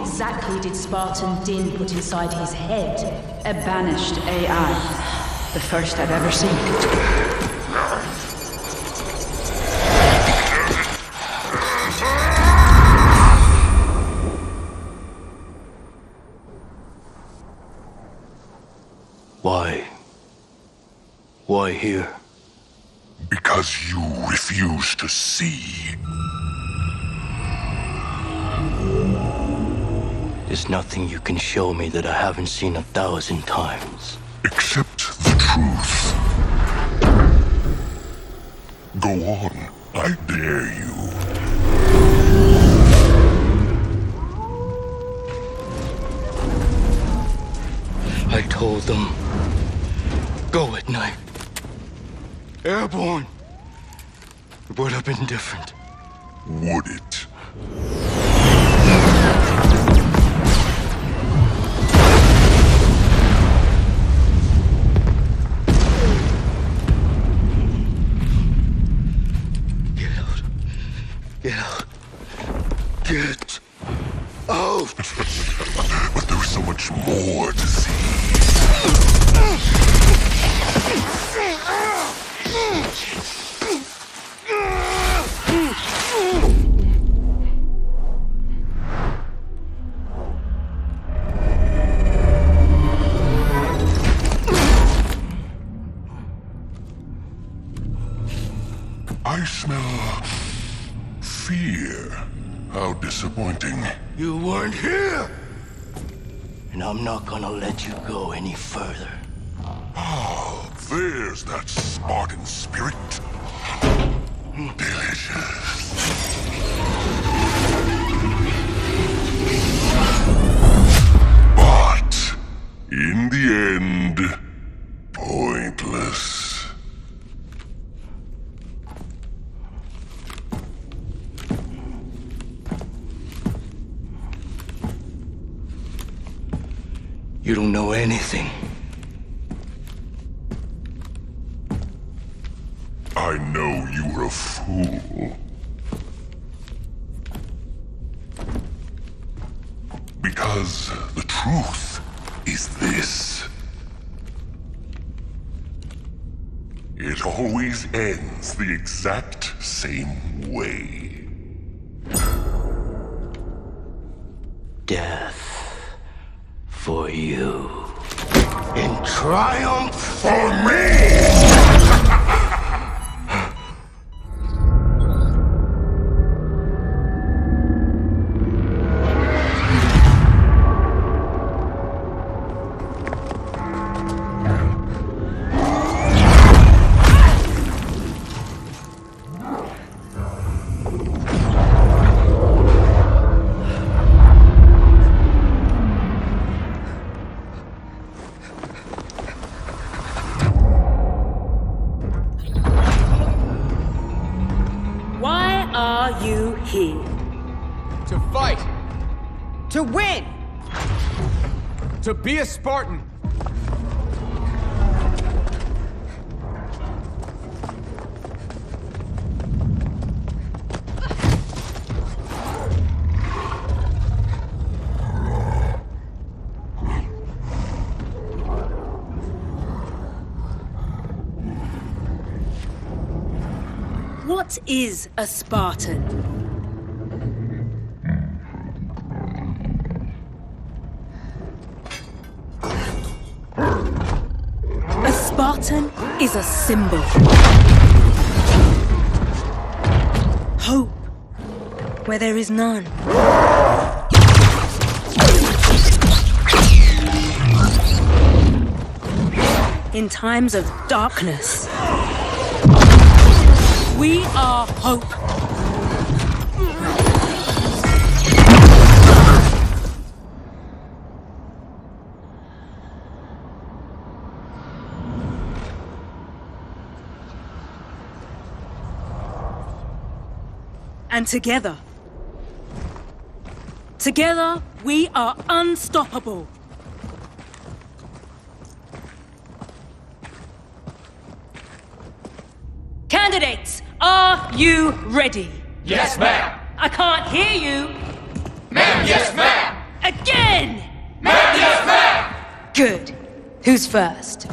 exactly did Spartan Din put inside his head? A banished AI. The first I've ever seen. Why? Why here? Because you refuse to see. There's nothing you can show me that I haven't seen 1,000 times. Accept the truth. Go on, I dare you. I told them, go at night. Airborne. It would have been different. Would it? Get out. Get out. Get out. But there's so much more to see. I smell fear. How disappointing. You weren't here! And I'm not gonna let you go any further. Oh, there's that Spartan spirit. Delicious. But, in the end, pointless. You don't know anything. I know you were a fool. Because the truth is this. It always ends the exact same way. Death for you. In triumph for me! To fight! To win! To be a Spartan! What is a Spartan? A Spartan is a symbol. Hope where there is none. In times of darkness, we are hope. And together we are unstoppable. Candidates, are you ready? Yes, ma'am! I can't hear you. Ma'am, yes, ma'am! Again! Good. Who's first?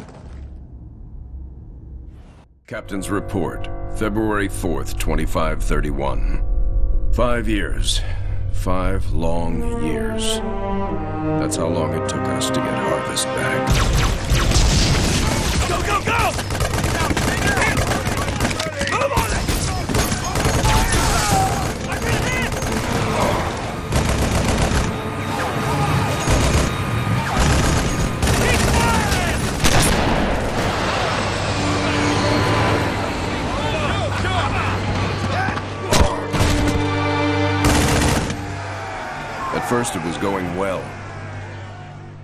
Captain's report, February 4th, 2531. 5 years. 5 long years. That's how long it took us to get Harvest back. Go, go, go! Move on it! At first it was going well.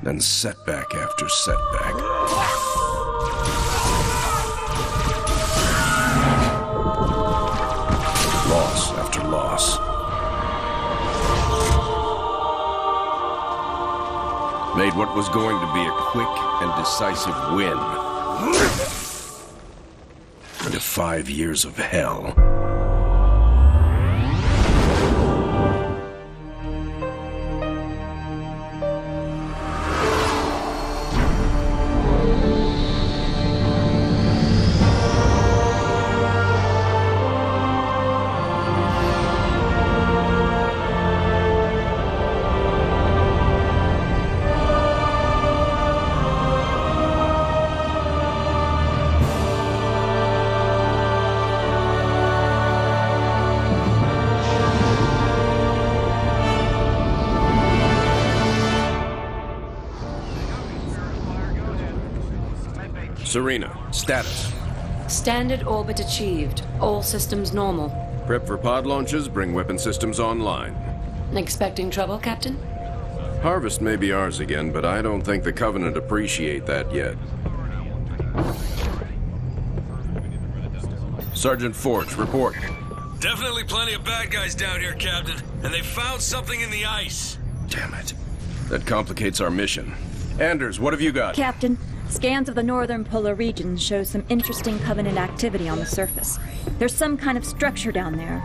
Then setback after setback. Loss after loss. Made what was going to be a quick and decisive win into 5 years of hell. Serena, status. Standard orbit achieved. All systems normal. Prep for pod launches, bring weapon systems online. Expecting trouble, Captain? Harvest may be ours again, but I don't think the Covenant appreciate that yet. Sergeant Forge, report. Definitely plenty of bad guys down here, Captain. And they found something in the ice. Damn it. That complicates our mission. Anders, what have you got? Captain, scans of the northern polar regions show some interesting Covenant activity on the surface. There's some kind of structure down there.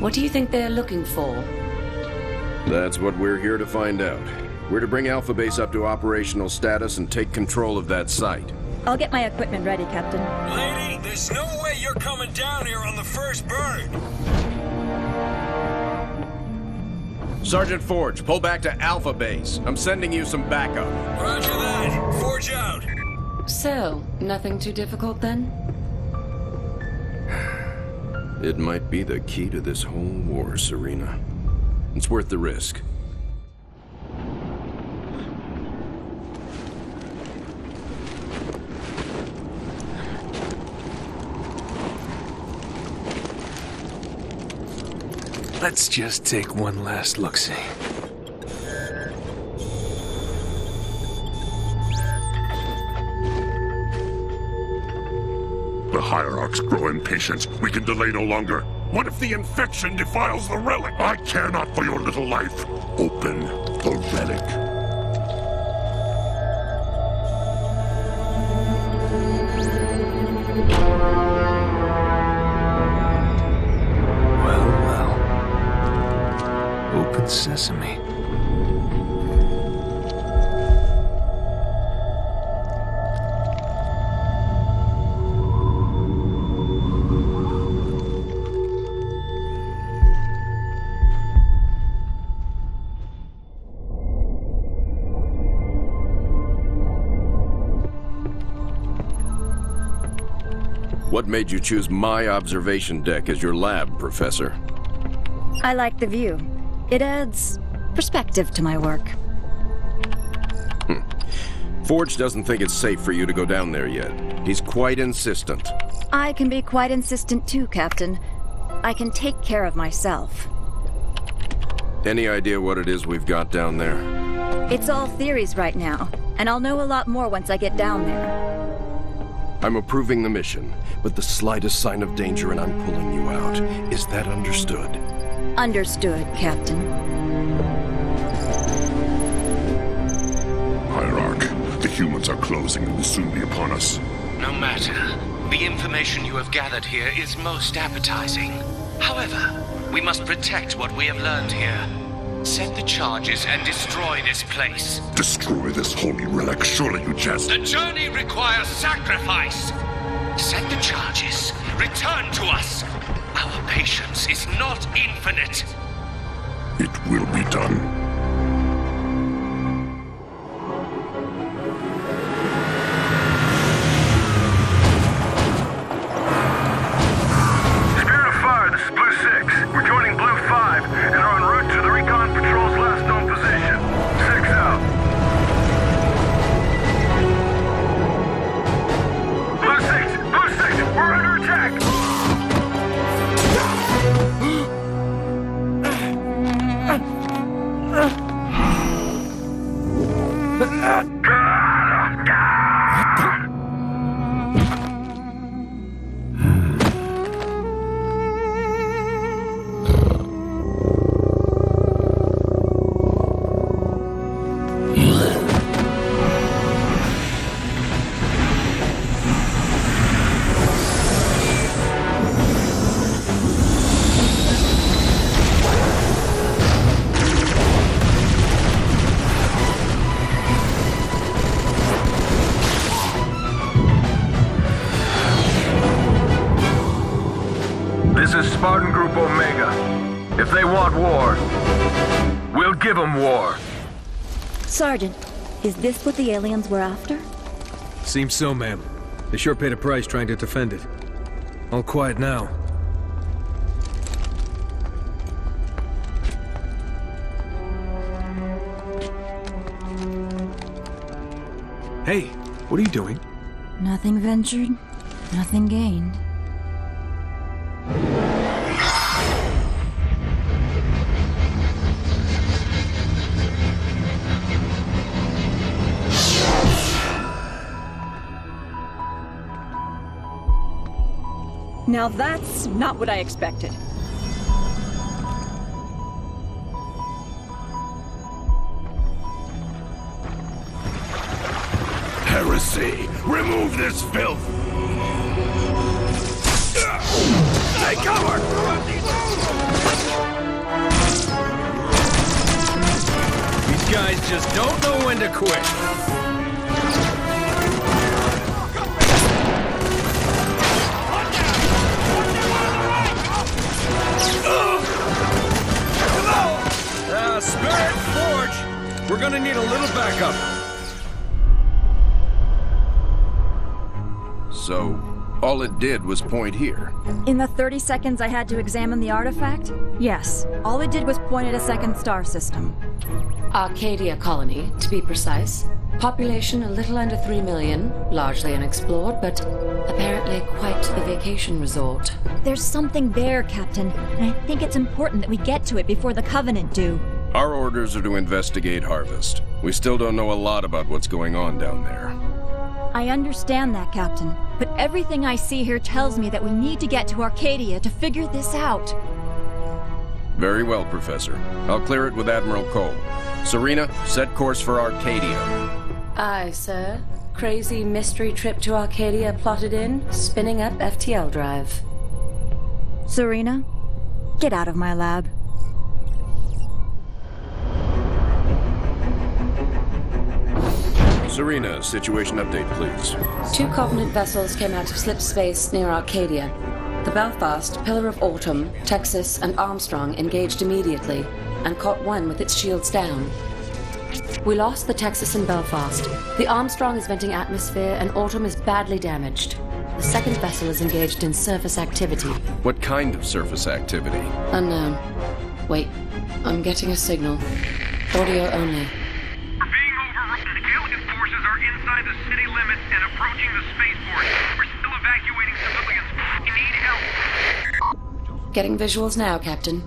What do you think they're looking for? That's what we're here to find out. We're to bring Alpha Base up to operational status and take control of that site. I'll get my equipment ready, Captain. Lady, there's no way you're coming down here on the first bird. Sergeant Forge, pull back to Alpha Base. I'm sending you some backup. Roger that. Forge out. So, nothing too difficult then? It might be the key to this whole war, Serena. It's worth the risk. Let's just take one last look-see. The Hierarchs grow impatient. We can delay no longer. What if the infection defiles the relic? I care not for your little life. Open the relic. Open sesame. What made you choose my observation deck as your lab, Professor? I like the view. It adds perspective to my work. Forge doesn't think it's safe for you to go down there yet. He's quite insistent. I can be quite insistent too, Captain. I can take care of myself. Any idea what it is we've got down there? It's all theories right now, and I'll know a lot more once I get down there. I'm approving the mission, but the slightest sign of danger and I'm pulling you out. Is that understood? Understood, Captain. Hierarch, the humans are closing and will soon be upon us. No matter. The information you have gathered here is most appetizing. However, we must protect what we have learned here. Set the charges and destroy this place. Destroy this holy relic, surely you jest. The journey requires sacrifice. Set the charges. Return to us. Our patience is not infinite. It will be done. This is Spartan Group Omega. If they want war, we'll give them war. Sergeant, is this what the aliens were after? Seems so, ma'am. They sure paid a price trying to defend it. All quiet now. Hey, what are you doing? Nothing ventured, nothing gained. Now that's not what I expected. Heresy! Remove this filth! Take cover! These guys just don't know when to quit. Spirit Forge! We're gonna need a little backup. So, all it did was point here. In the 30 seconds I had to examine the artifact? Yes. All it did was point at a second star system. Arcadia colony, to be precise. Population a little under 3 million, largely unexplored, but apparently quite the vacation resort. There's something there, Captain, and I think it's important that we get to it before the Covenant do. Our orders are to investigate Harvest. We still don't know a lot about what's going on down there. I understand that, Captain, but everything I see here tells me that we need to get to Arcadia to figure this out. Very well, Professor. I'll clear it with Admiral Cole. Serena, set course for Arcadia. Aye, sir. Crazy mystery trip to Arcadia plotted in, spinning up FTL drive. Serena, get out of my lab. Serena, situation update, please. 2 Covenant vessels came out of slip space near Arcadia. The Belfast, Pillar of Autumn, Texas, and Armstrong engaged immediately, and caught one with its shields down. We lost the Texas and Belfast. The Armstrong is venting atmosphere, and Autumn is badly damaged. The second vessel is engaged in surface activity. What kind of surface activity? Unknown. Wait, I'm getting a signal. Audio only. The city limits and approaching the spaceport. We're still evacuating civilians. We need help. Getting visuals now, Captain.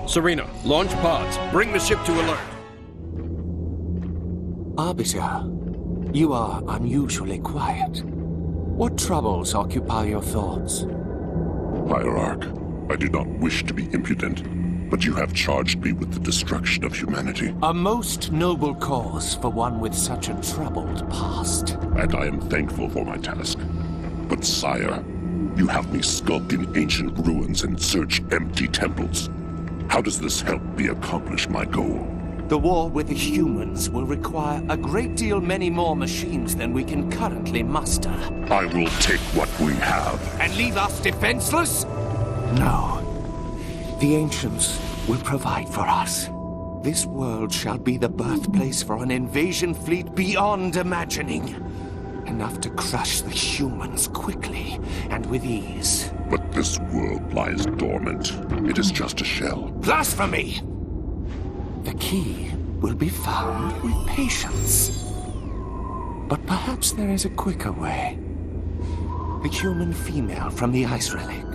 Serena, launch pods. Bring the ship to alert. Arbiter, you are unusually quiet. What troubles occupy your thoughts? Hierarch, I did not wish to be impudent, but you have charged me with the destruction of humanity. A most noble cause for one with such a troubled past. And I am thankful for my task. But sire, you have me skulk in ancient ruins and search empty temples. How does this help me accomplish my goal? The war with the humans will require a great deal many more machines than we can currently muster. I will take what we have. And leave us defenseless? No. The ancients will provide for us. This world shall be the birthplace for an invasion fleet beyond imagining. Enough to crush the humans quickly and with ease. But this world lies dormant. It is just a shell. Blasphemy! The key will be found with patience. But perhaps there is a quicker way. The human female from the ice relic.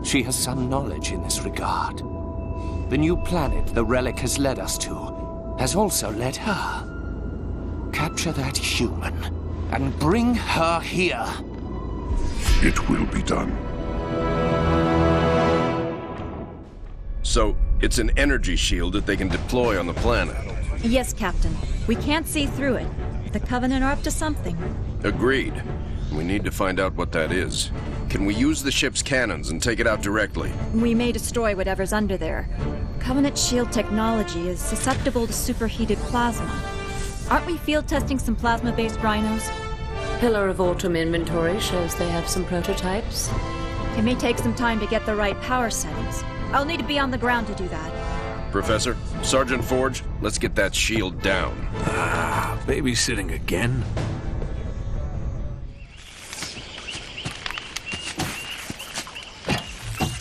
She has some knowledge in this regard. The new planet the relic has led us to has also led her. Capture that human and bring her here. It will be done. So, it's an energy shield that they can deploy on the planet. Yes, Captain. We can't see through it. The Covenant are up to something. Agreed. We need to find out what that is. Can we use the ship's cannons and take it out directly? We may destroy whatever's under there. Covenant shield technology is susceptible to superheated plasma. Aren't we field testing some plasma-based rhinos? Pillar of Autumn inventory shows they have some prototypes. It may take some time to get the right power settings. I'll need to be on the ground to do that. Professor, Sergeant Forge, let's get that shield down. Babysitting again?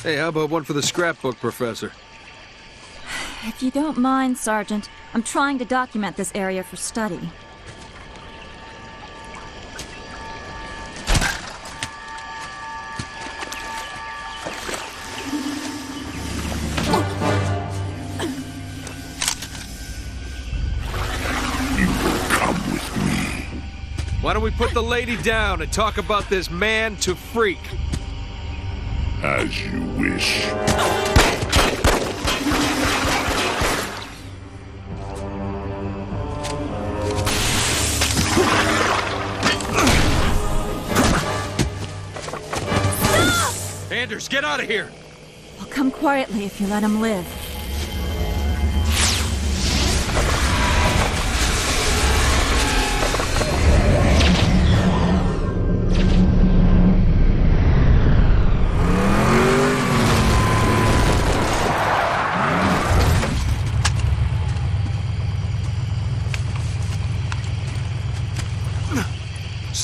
Hey, how about one for the scrapbook, Professor? If you don't mind, Sergeant, I'm trying to document this area for study. Why don't we put the lady down and talk about this man to freak? As you wish. Anders, get out of here! I'll come quietly if you let him live.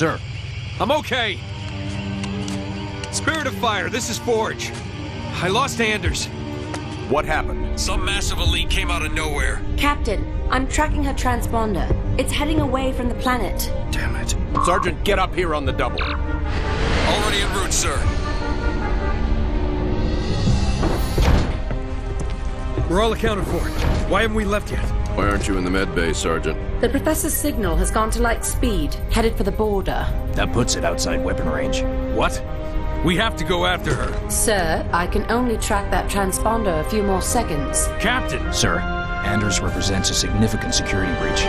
Sir. I'm okay. Spirit of Fire, this is Forge. I lost Anders. What happened? Some massive elite came out of nowhere. Captain, I'm tracking her transponder. It's heading away from the planet. Damn it. Sergeant, get up here on the double. Already en route, sir. We're all accounted for. Why haven't we left yet? Why aren't you in the med bay, Sergeant? The Professor's signal has gone to light speed, headed for the border. That puts it outside weapon range. What? We have to go after her. Sir, I can only track that transponder a few more seconds. Captain! Sir, Anders represents a significant security breach.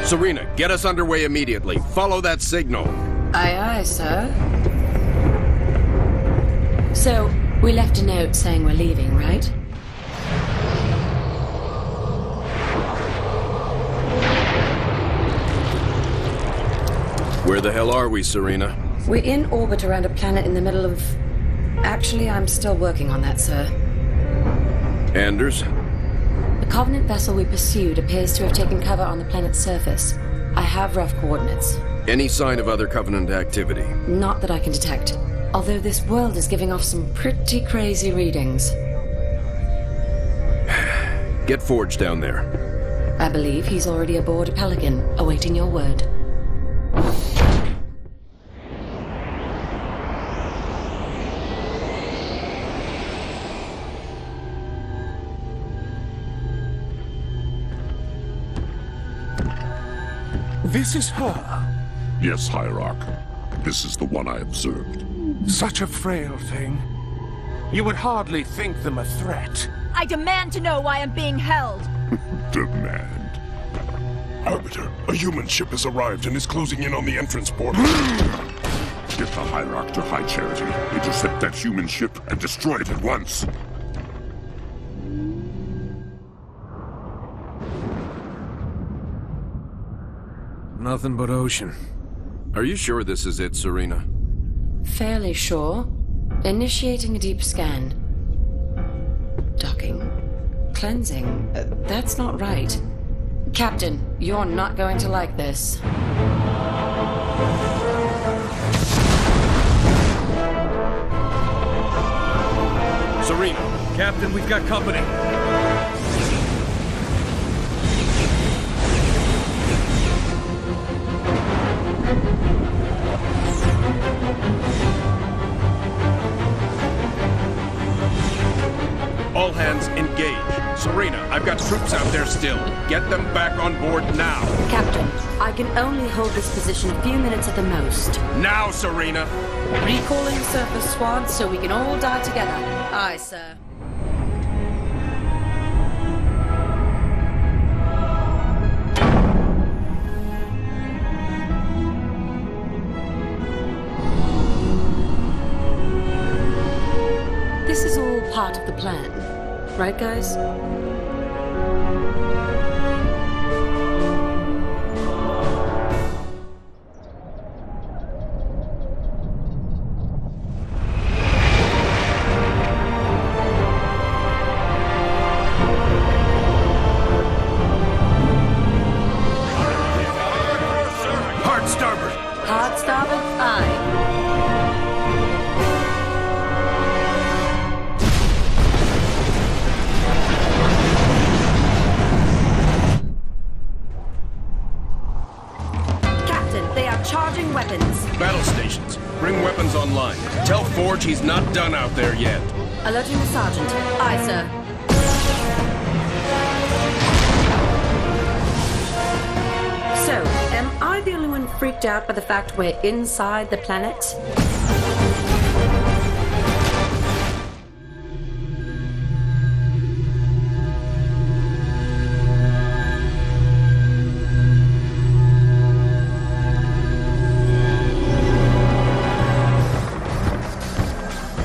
Serena, get us underway immediately. Follow that signal. Aye, aye, sir. So, we left a note saying we're leaving, right? Where the hell are we, Serena? We're in orbit around a planet in the middle of... Actually, I'm still working on that, sir. Anders? The Covenant vessel we pursued appears to have taken cover on the planet's surface. I have rough coordinates. Any sign of other Covenant activity? Not that I can detect. Although this world is giving off some pretty crazy readings. Get Forge down there. I believe he's already aboard a Pelican, awaiting your word. This is her? Yes, Hierarch. This is the one I observed. Such a frail thing. You would hardly think them a threat. I demand to know why I'm being held. Demand. Arbiter, a human ship has arrived and is closing in on the entrance port. Get the Hierarch to High Charity, intercept that human ship, and destroy it at once. Nothing but ocean. Are you sure this is it, Serena? Fairly sure. Initiating a deep scan. Docking. Cleansing. That's not right. Captain, you're not going to like this. Serena. Captain, we've got company. All hands, engage. Serena, I've got troops out there still. Get them back on board now. Captain, I can only hold this position a few minutes at the most. Now, Serena! Recalling surface squad so we can all die together. Aye, sir. This is all part of the plan. Right, guys? Hard starboard! Hard starboard? Aye. Charging weapons. Battle stations. Bring weapons online. Tell Forge he's not done out there yet. Alerting the sergeant. Aye, sir. So, am I the only one freaked out by the fact we're inside the planet?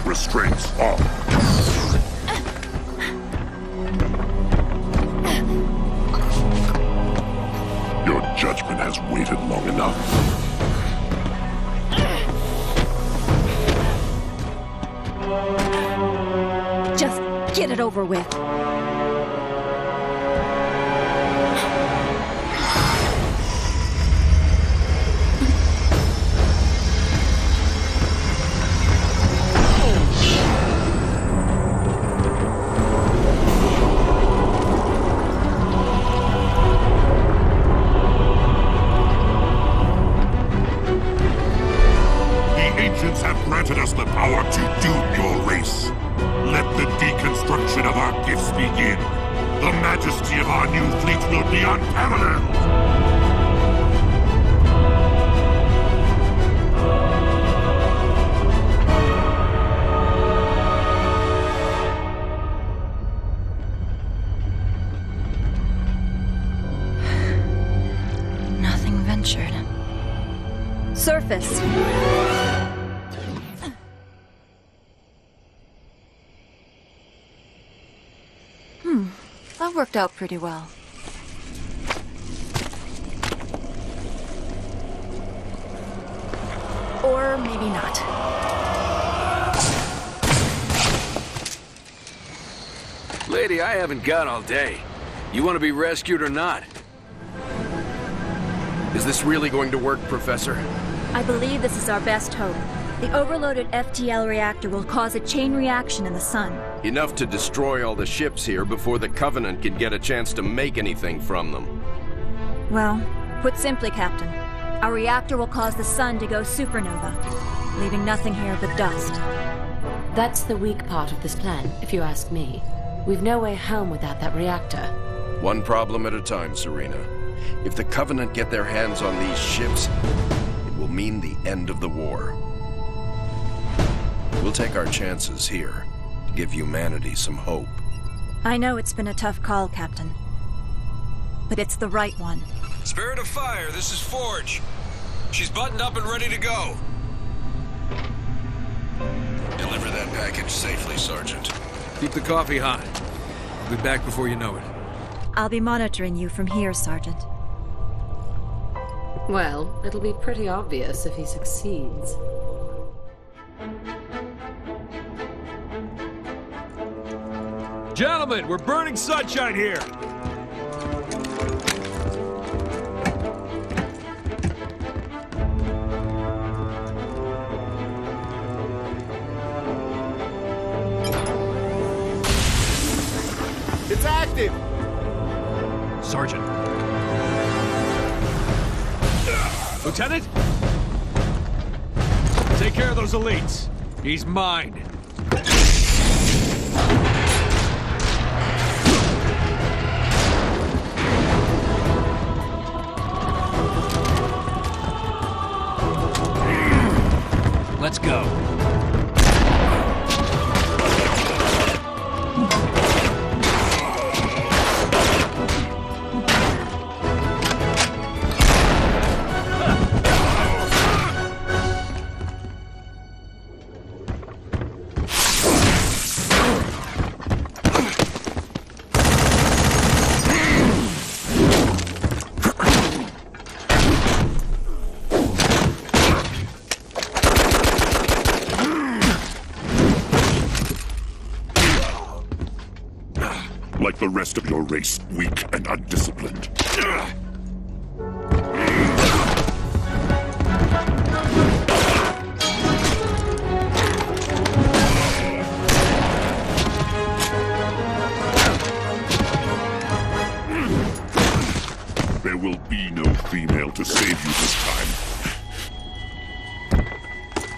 Restraints off. Your judgment has waited long enough. Just get it over with. Have granted us the power to doom your race. Let the deconstruction of our gifts begin. The majesty of our new fleet will be unparalleled. Nothing ventured. Surface. That worked out pretty well. Or maybe not. Lady, I haven't got all day. You want to be rescued or not? Is this really going to work, Professor? I believe this is our best hope. The overloaded FTL reactor will cause a chain reaction in the sun. Enough to destroy all the ships here before the Covenant can get a chance to make anything from them. Well, put simply, Captain, our reactor will cause the sun to go supernova, leaving nothing here but dust. That's the weak part of this plan, if you ask me. We've no way home without that reactor. One problem at a time, Serena. If the Covenant get their hands on these ships, it will mean the end of the war. We'll take our chances here. give humanity some hope. I know it's been a tough call, Captain. But it's the right one. Spirit of Fire, this is Forge. She's buttoned up and ready to go. Deliver that package safely, Sergeant. Keep the coffee hot. I'll be back before you know it. I'll be monitoring you from here, Sergeant. Well, it'll be pretty obvious if he succeeds. Gentlemen, we're burning sunshine here! It's active! Sergeant. Lieutenant? Take care of those elites. He's mine. Let's go. Like the rest of your race, weak and undisciplined. There will be no female to save you this time.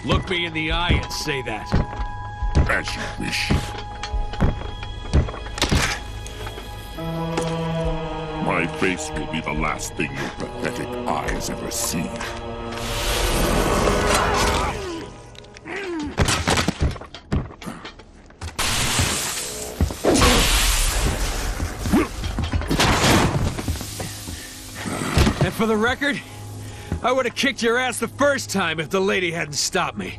Look me in the eye and say that. As you wish. My face will be the last thing your pathetic eyes ever see. And for the record, I would have kicked your ass the first time if the lady hadn't stopped me.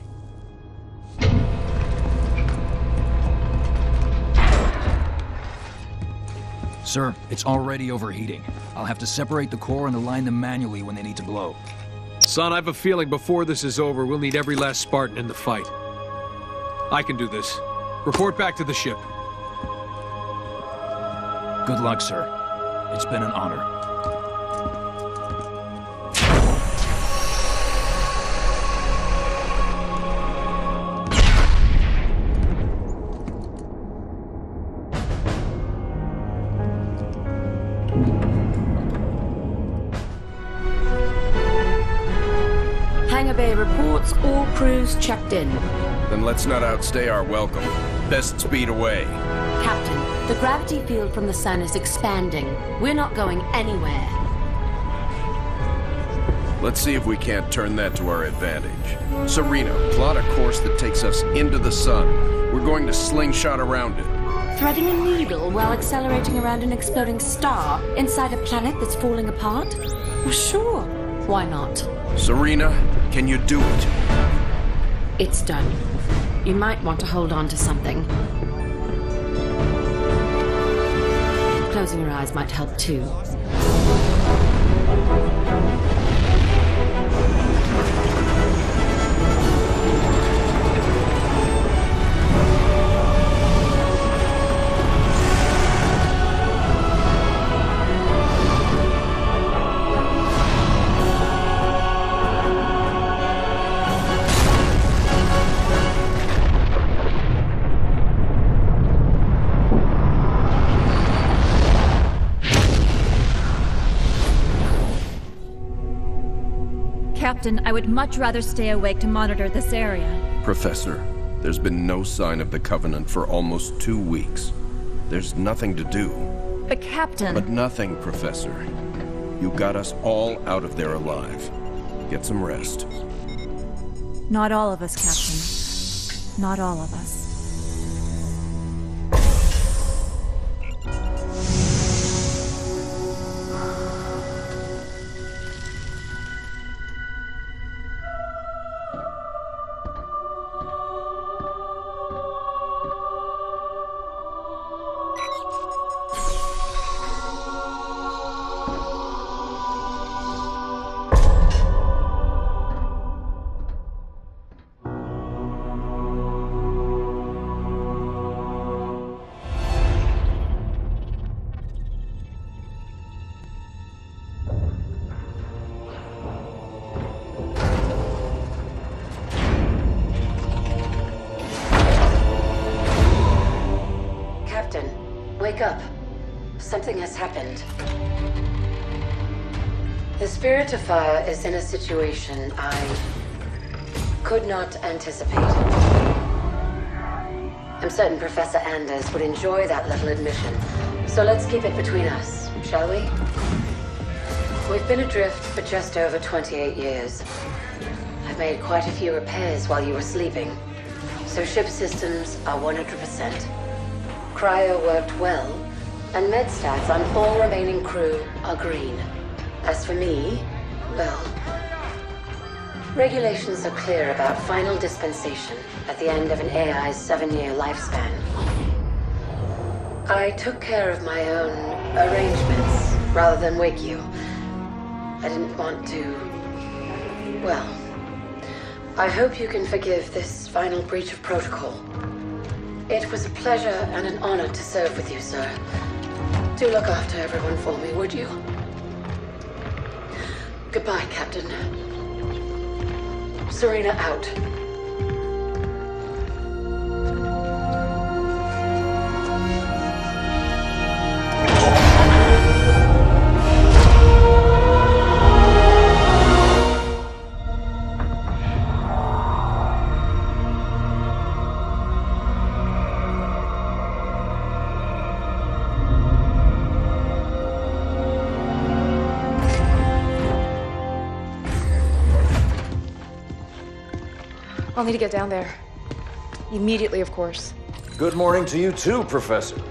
Sir, it's already overheating. I'll have to separate the core and align them manually when they need to blow. Son, I have a feeling before this is over, we'll need every last Spartan in the fight. I can do this. Report back to the ship. Good luck, sir. It's been an honor. Bay reports all crews checked in. Then let's not outstay our welcome. Best speed away. Captain, the gravity field from the sun is expanding. We're not going anywhere. Let's see if we can't turn that to our advantage. Serena, plot a course that takes us into the sun. We're going to slingshot around it. Threading a needle while accelerating around an exploding star inside a planet that's falling apart? Well, sure. Why not? Serena, can you do it? It's done. You might want to hold on to something. Closing your eyes might help too. Captain, I would much rather stay awake to monitor this area. Professor, there's been no sign of the Covenant for almost 2 weeks. There's nothing to do. But Captain... But nothing, Professor. You got us all out of there alive. Get some rest. Not all of us, Captain. Not all of us. wake up. Something has happened. The Spirit of Fire is in a situation I could not anticipate. I'm certain Professor Anders would enjoy that little admission. So let's keep it between us, shall we? We've been adrift for just over 28 years. I've made quite a few repairs while you were sleeping. So ship systems are 100%. Cryo worked well, and med stats on all remaining crew are green. As for me, well, regulations are clear about final dispensation at the end of an AI's 7-year lifespan. I took care of my own arrangements rather than wake you. I didn't want to... well, I hope you can forgive this final breach of protocol. It was a pleasure and an honor to serve with you, sir. Do look after everyone for me, would you? Goodbye, Captain. Serena out. I'll need to get down there. Immediately, of course. Good morning to you too, Professor.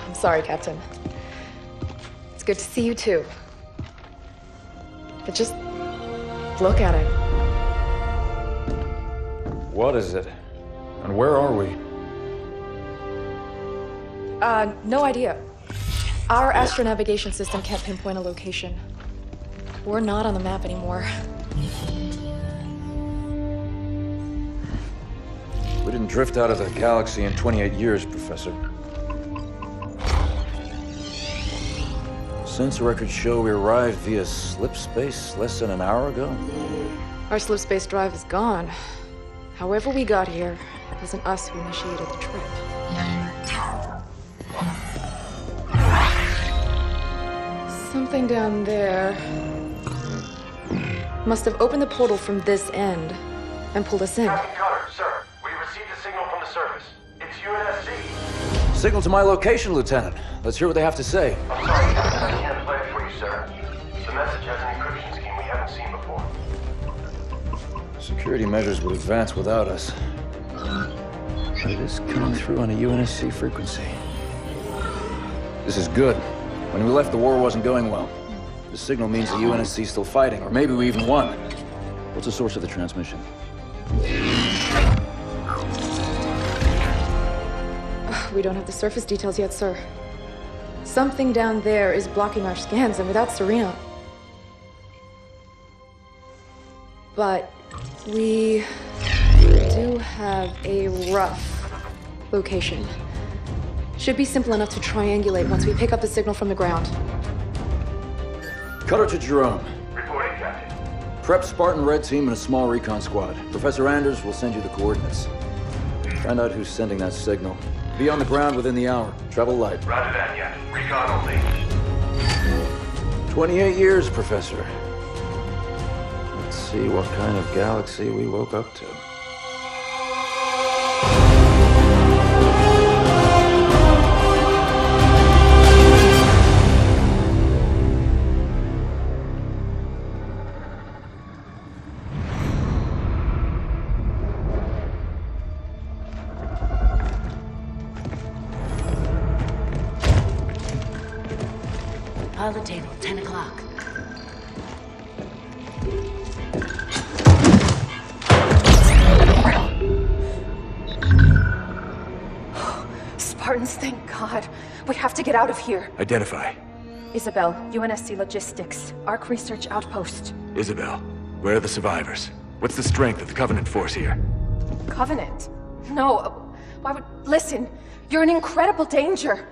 I'm sorry, Captain. It's good to see you too. But just look at it. What is it? And where are we? No idea. Our astronavigation system can't pinpoint a location. We're not on the map anymore. We didn't drift out of the galaxy in 28 years, Professor. Since records show we arrived via slip space less than an hour ago? Our slip space drive is gone. However we got here, it wasn't us who initiated the trip. Something down there must have opened the portal from this end and pulled us in. Captain Cutter, sir. We received a signal from the surface. It's UNSC. Signal to my location, Lieutenant. Let's hear what they have to say. I'm sorry, Captain. I can't play it for you, sir. The message has an encryption scheme we haven't seen before. Security measures would advance without us. But it is coming through on a UNSC frequency. This is good. When we left, the war wasn't going well. The signal means the UNSC is still fighting, or maybe we even won. What's the source of the transmission? We don't have the surface details yet, sir. Something down there is blocking our scans, and without Serena... But we do have a rough location. Should be simple enough to triangulate once we pick up the signal from the ground. Cutter to Jerome. Reporting, Captain. Prep Spartan Red Team and a small recon squad. Professor Anders will send you the coordinates. Find out who's sending that signal. Be on the ground within the hour. Travel light. Roger that, Captain. Recon only. 28 years, Professor. Let's see what kind of galaxy we woke up to. Pilot table, 10 o'clock. Spartans, thank God. We have to get out of here. Identify. Isabel, UNSC Logistics, Arc Research Outpost. Isabel, where are the survivors? What's the strength of the Covenant force here? Covenant? No. Why would... Listen, you're in incredible danger.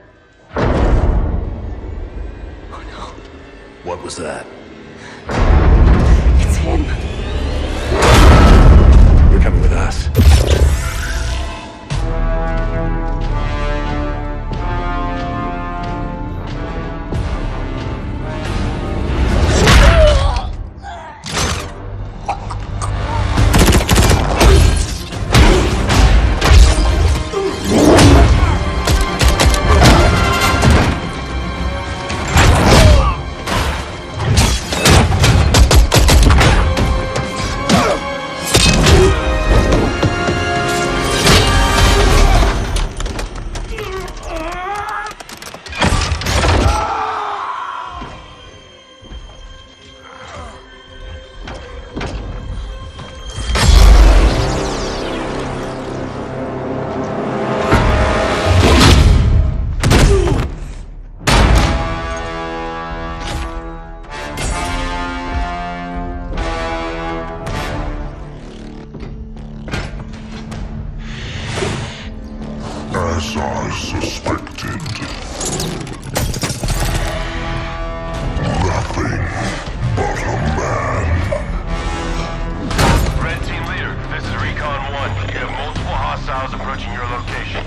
What was that? It's him. You're coming with us.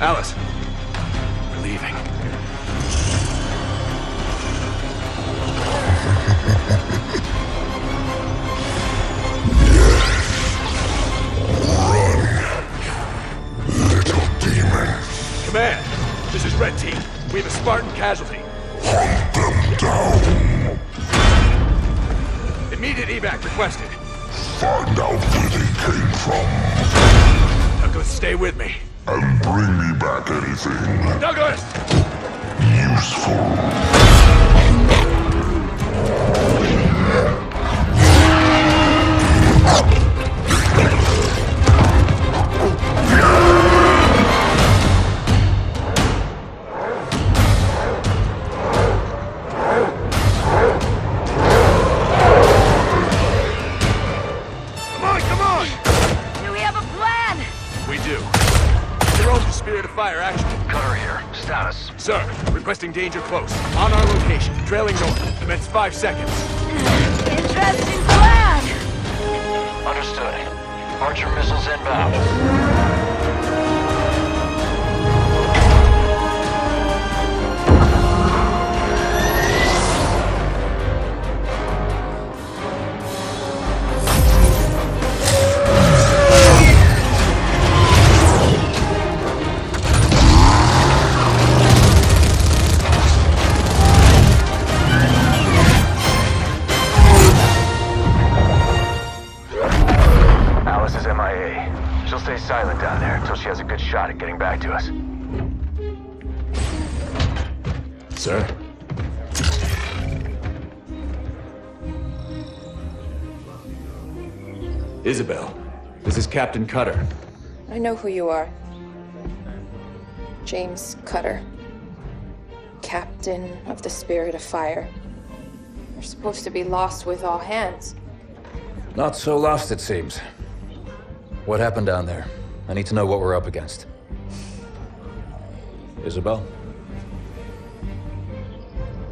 Alice. We're leaving. Command, this is Red Team. We have a Spartan casualty. Hunt them down. Immediate evac requested. Find out where they came from. Douglas, stay with me. And bring me back anything. Douglas! Useful. Sir, requesting danger close. On our location, trailing north. Commence 5 seconds. Interesting plan! Understood. Archer missiles inbound. Silent down there until she has a good shot at getting back to us. Sir? Isabel, this is Captain Cutter. I know who you are. James Cutter. Captain of the Spirit of Fire. You're supposed to be lost with all hands. Not so lost, it seems. What happened down there? I need to know what we're up against. Isabel?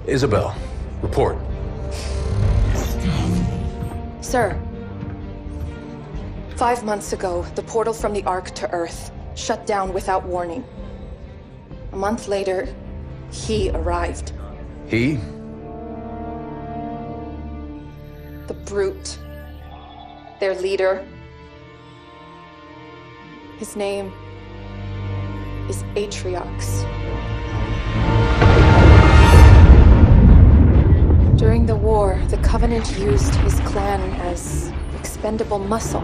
Isabel, report. Sir. 5 months ago, the portal from the Ark to Earth shut down without warning. A month later, he arrived. He? The Brute. Their leader. His name is Atriox. During the war, the Covenant used his clan as expendable muscle.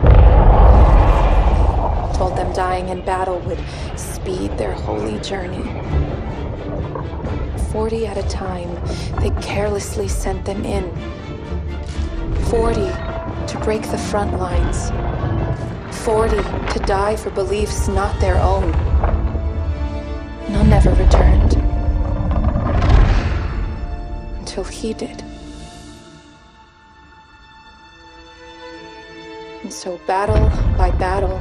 Told them dying in battle would speed their holy journey. 40 at a time, they carelessly sent them in. 40 to break the front lines. 40 to die for beliefs not their own. None ever returned. Until he did. And so battle by battle,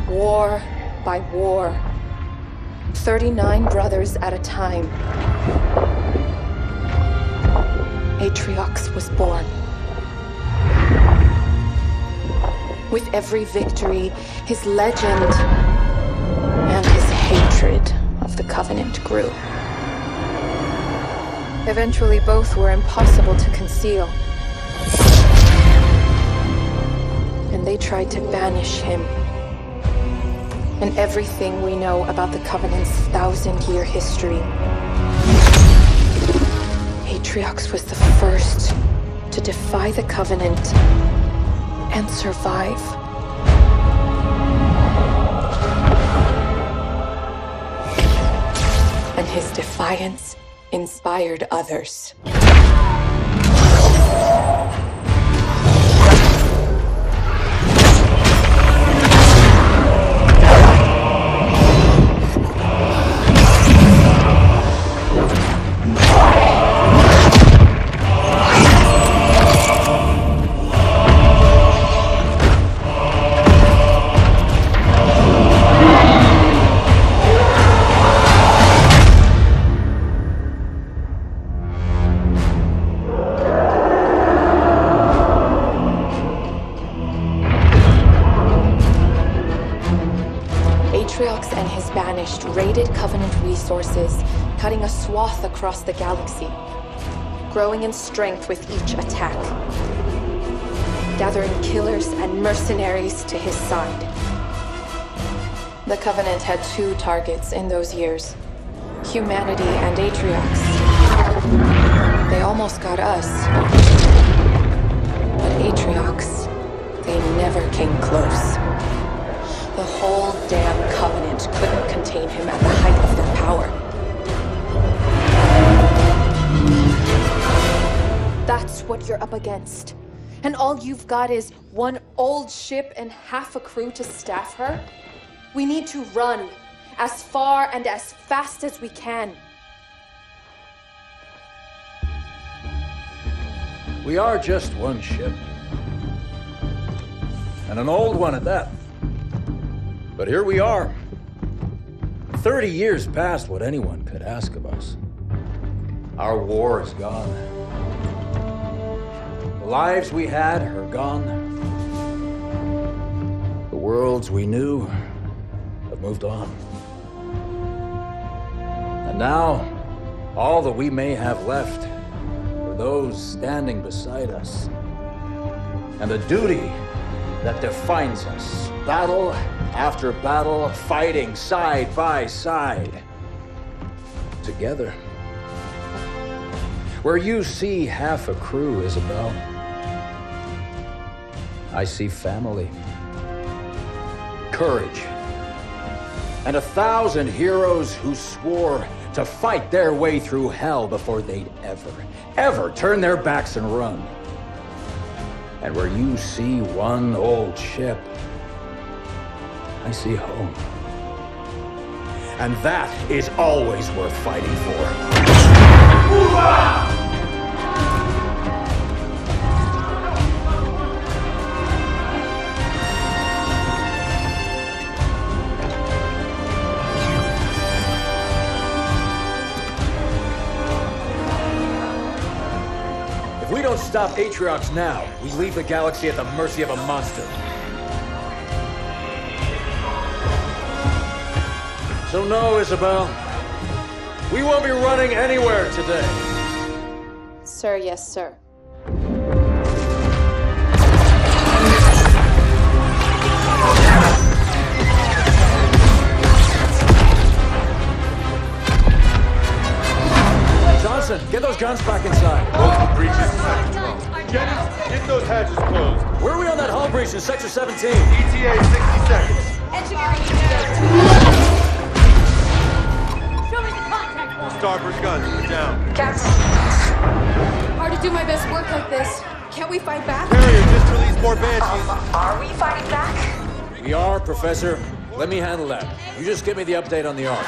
war by war, 39 brothers at a time, Atriox was born. With every victory, his legend and his hatred of the Covenant grew. Eventually, both were impossible to conceal. And they tried to banish him. And everything we know about the Covenant's 1,000-year history. Atriox was the first to defy the Covenant and survive. And his defiance inspired others. Banished raided Covenant resources, cutting a swath across the galaxy, growing in strength with each attack, gathering killers and mercenaries to his side. The Covenant had two targets in those years: humanity and Atriox. They almost got us. But Atriox, they never came close. The whole damn Covenant couldn't contain him at the height of their power. That's what you're up against. And all you've got is one old ship and half a crew to staff her? We need to run as far and as fast as we can. We are just one ship. And an old one at that. But here we are. 30 years past what anyone could ask of us. Our war is gone. The lives we had are gone. The worlds we knew have moved on. And now, all that we may have left are those standing beside us. And the duty that defines us. Battle after battle, fighting side by side. Together. Where you see half a crew, Isabel, I see family, courage, and 1,000 heroes who swore to fight their way through hell before they'd ever turn their backs and run. And where you see one old ship, I see home. And that is always worth fighting for. If we don't stop Atriox now, we leave the galaxy at the mercy of a monster. So no, Isabel. We won't be running anywhere today. Sir, yes, sir. Johnson, get those guns back inside. Multiple breaches in Sector 12. Jennings, get those hatches closed. Where are we on that hull breach in Sector 17? ETA 60 seconds. Engineering Show me the contact point. Starboard guns, we're down. Captain. Hard to do my best work like this. Can't we fight back? Carrier, just release more banshees. Are we fighting back? We are, Professor. Let me handle that. You just give me the update on the Ark.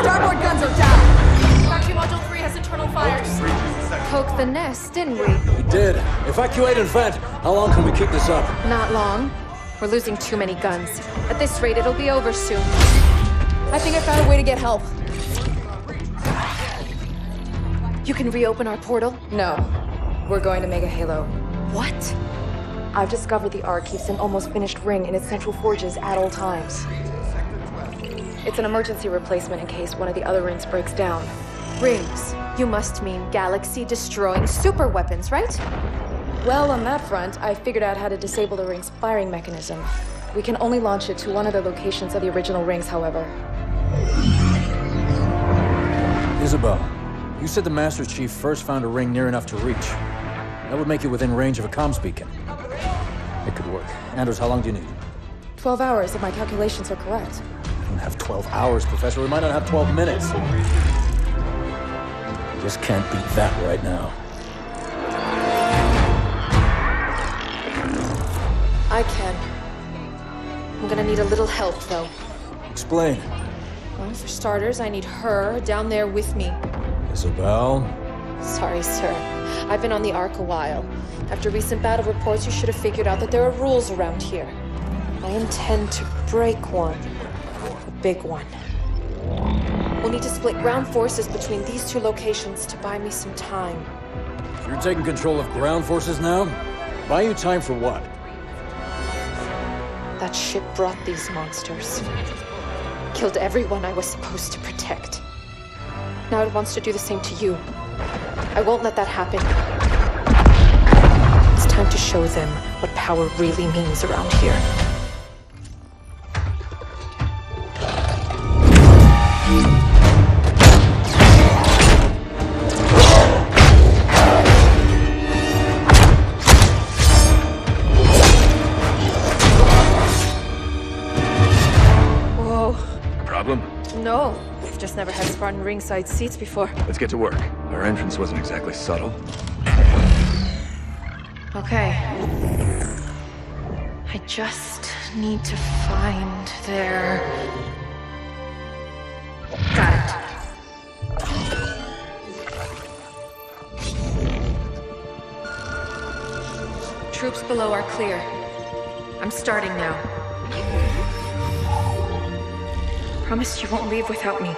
Starboard guns are down. Factory Module 3 has internal fires. Poke the nest, didn't we? We did. Evacuate and vent. How long can we keep this up? Not long. We're losing too many guns. At this rate, it'll be over soon. I think I found a way to get help. You can reopen our portal? No. We're going to Mega Halo. What? I've discovered the Ark keeps an almost finished ring in its central forges at all times. It's an emergency replacement in case one of the other rings breaks down. Rings? You must mean galaxy-destroying super weapons, right? Well, on that front, I figured out how to disable the ring's firing mechanism. We can only launch it to one of the locations of the original rings, however. Isabel, you said the Master Chief first found a ring near enough to reach. That would make it within range of a comms beacon. It could work. Anders, how long do you need? 12 hours, if my calculations are correct. We don't have 12 hours, Professor. We might not have 12 minutes. We just can't beat that right now. I can. I'm gonna need a little help, though. Explain. Well, for starters, I need her down there with me. Isabel? Sorry, sir. I've been on the Ark a while. After recent battle reports, you should have figured out that there are rules around here. I intend to break one. A big one. We'll need to split ground forces between these two locations to buy me some time. You're taking control of ground forces now? Buy you time for what? That ship brought these monsters. Killed everyone I was supposed to protect. Now it wants to do the same to you. I won't let that happen. It's time to show them what power really means around here. No, I've just never had Spartan ringside seats before. Let's get to work. Our entrance wasn't exactly subtle. Okay. I just need to find their... Got it. Troops below are clear. I'm starting now. Promise you won't leave without me.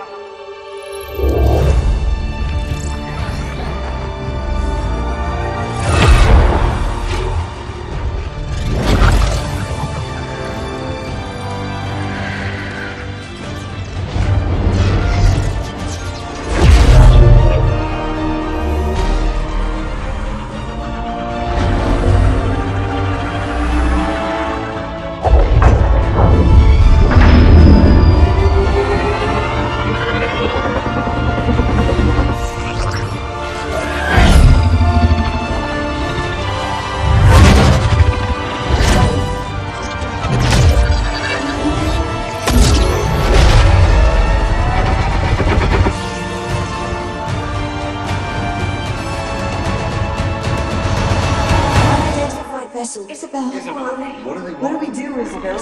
Isabel. What do we do, Isabel?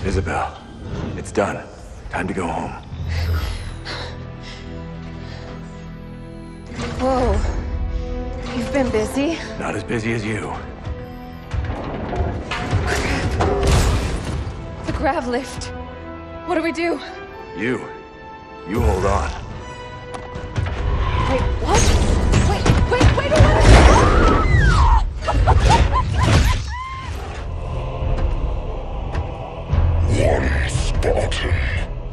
Isabel, it's done. Time to go home. Whoa. You've been busy? Not as busy as you. The grav lift. What do we do? You hold on. Wait, what? Wait, what? One Spartan.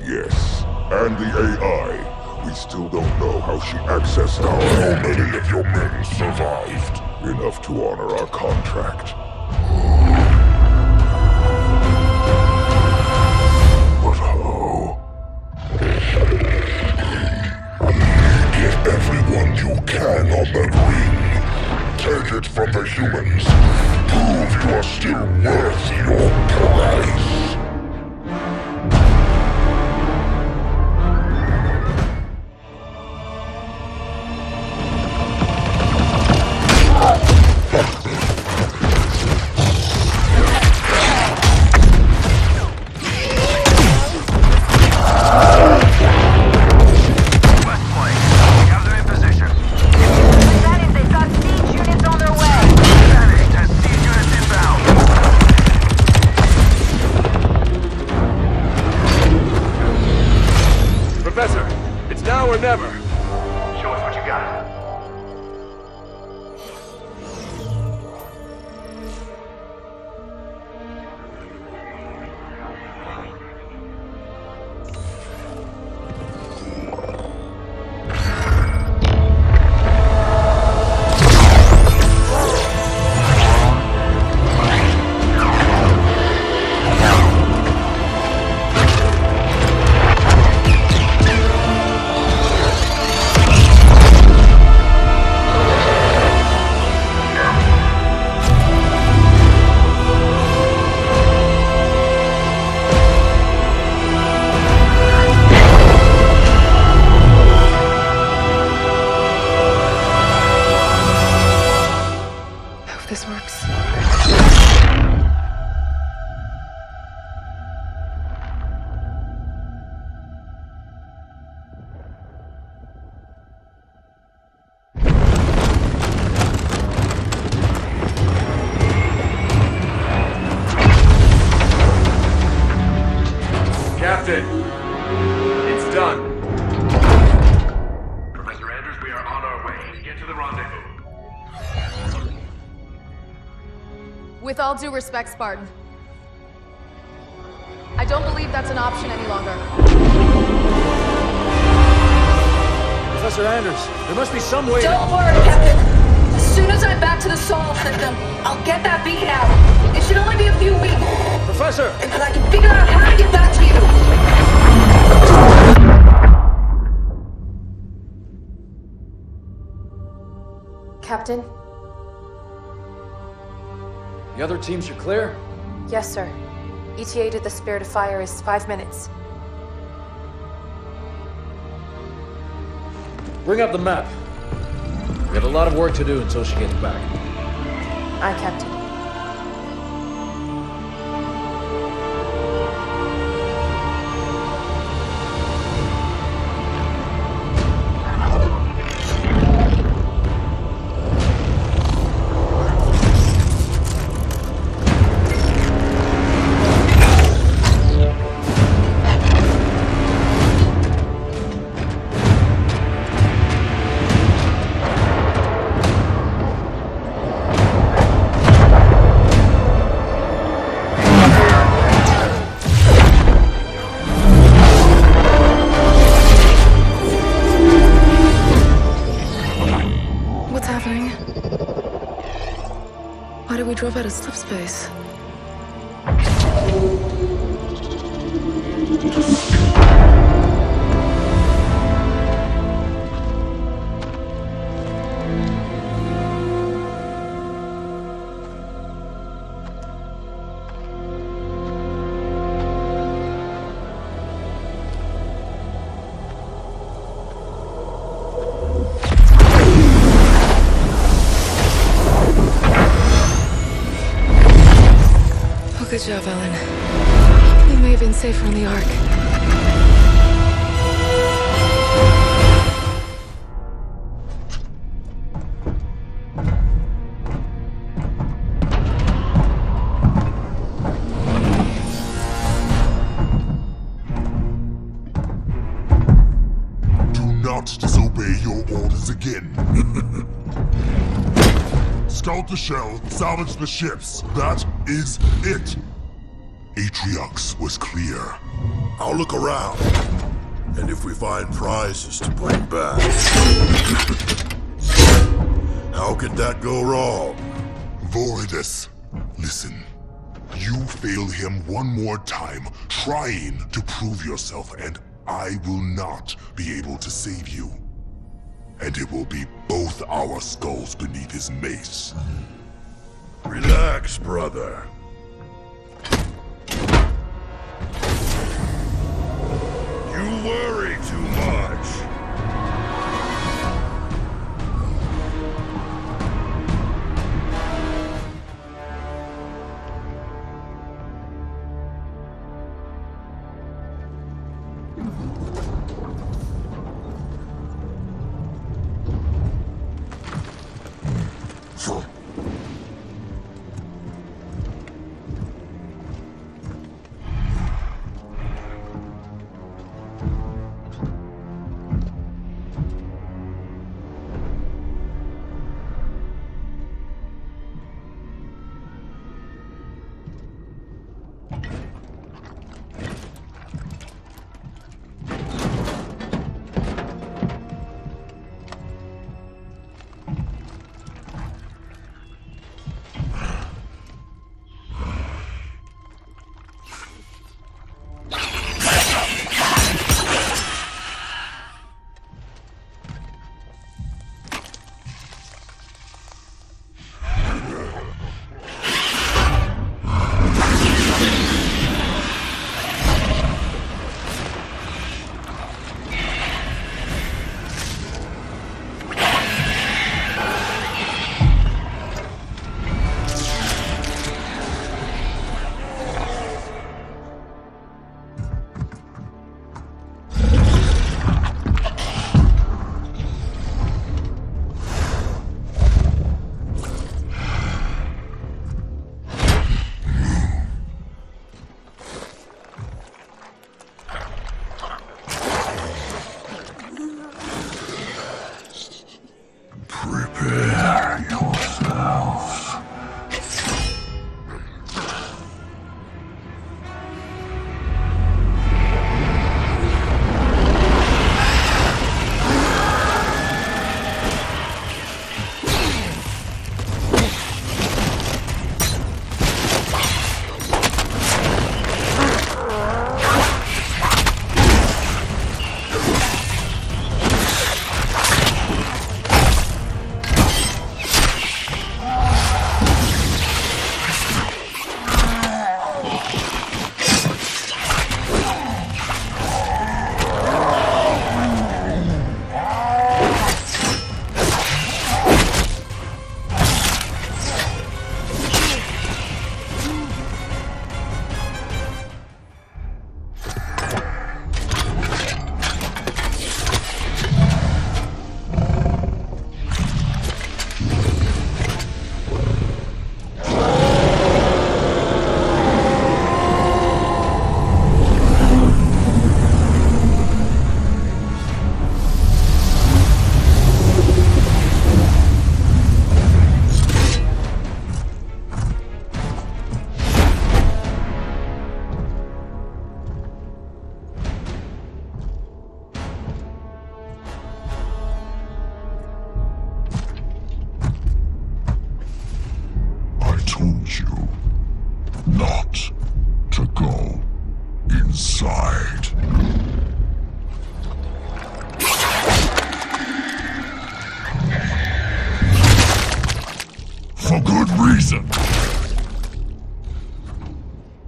Yes. And the AI. We still don't know how she accessed our... How many of your men survived? Enough to honor our contract. But how? Get everyone you can on that ring. Take it from the humans. Prove you are still worth your price. With all due respect, Spartan, I don't believe that's an option any longer. Professor Anders, there must be some way... Don't worry, Captain. As soon as I'm back to the Sol system, I'll get that beacon out. It should only be a few weeks. Professor! And I can figure out how to get back to you. Captain? The other teams are clear? Yes, sir. ETA to the Spirit of Fire is 5 minutes. Bring up the map. We have a lot of work to do until she gets back. Aye, Captain. Why did we drop out of slip space? Good job, Ellen. We may have been safer on the Ark. Melt the shell, salvage the ships. That is it. Atriox was clear. I'll look around. And if we find prizes to bring back... How could that go wrong? Voidus, listen. You fail him one more time, trying to prove yourself, and I will not be able to save you. And it will be both our skulls beneath his mace. Relax, brother. You worry too much.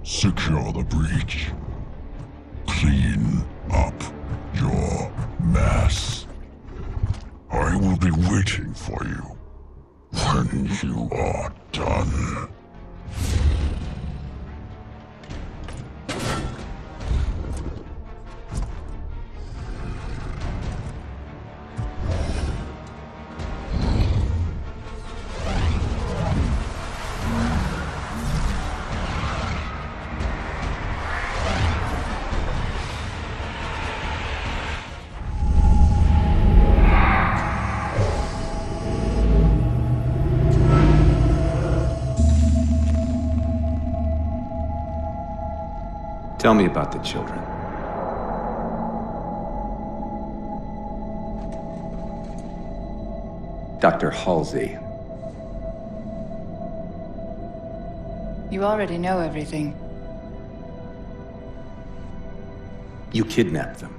Secure the breach. Clean up your mess. I will be waiting for you when you are done. Tell me about the children. Dr. Halsey. You already know everything. You kidnapped them.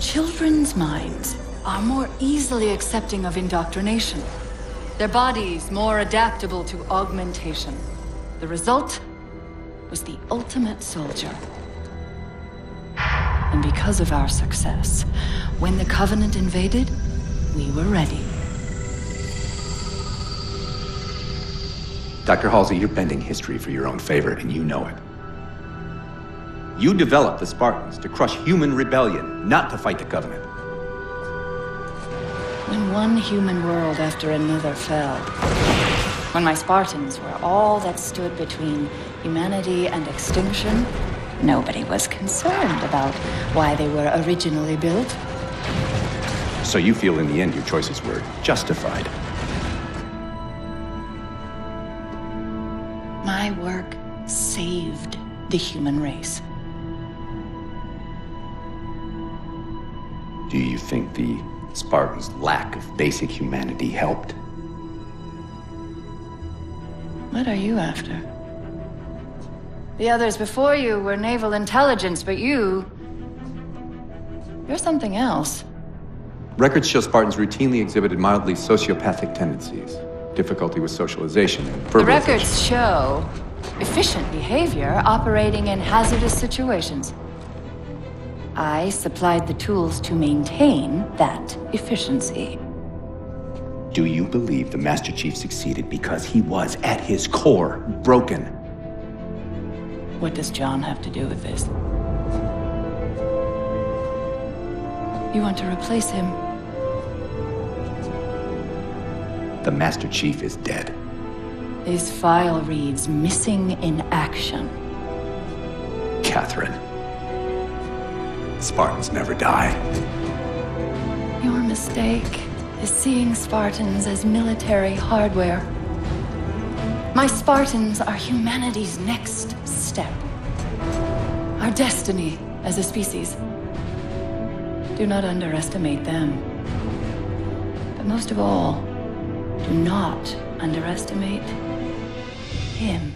Children's minds are more easily accepting of indoctrination. Their bodies more adaptable to augmentation. The result was the ultimate soldier. And because of our success, when the Covenant invaded, we were ready. Dr. Halsey, you're bending history for your own favor, and you know it. You developed the Spartans to crush human rebellion, not to fight the Covenant. When one human world after another fell, when my Spartans were all that stood between humanity and extinction, nobody was concerned about why they were originally built. So you feel in the end your choices were justified? My work saved the human race. Do you think the Spartans' lack of basic humanity helped? What are you after? The others before you were naval intelligence, but you're something else. Records show Spartans routinely exhibited mildly sociopathic tendencies, difficulty with socialization, and The verbalization. records show efficient behavior operating in hazardous situations. I supplied the tools to maintain that efficiency. Do you believe the Master Chief succeeded because he was, at his core, broken? What does John have to do with this? You want to replace him? The Master Chief is dead. His file reads missing in action. Catherine. Spartans never die. Your mistake is seeing Spartans as military hardware. My Spartans are humanity's next step. Our destiny as a species. Do not underestimate them. But most of all, do not underestimate him.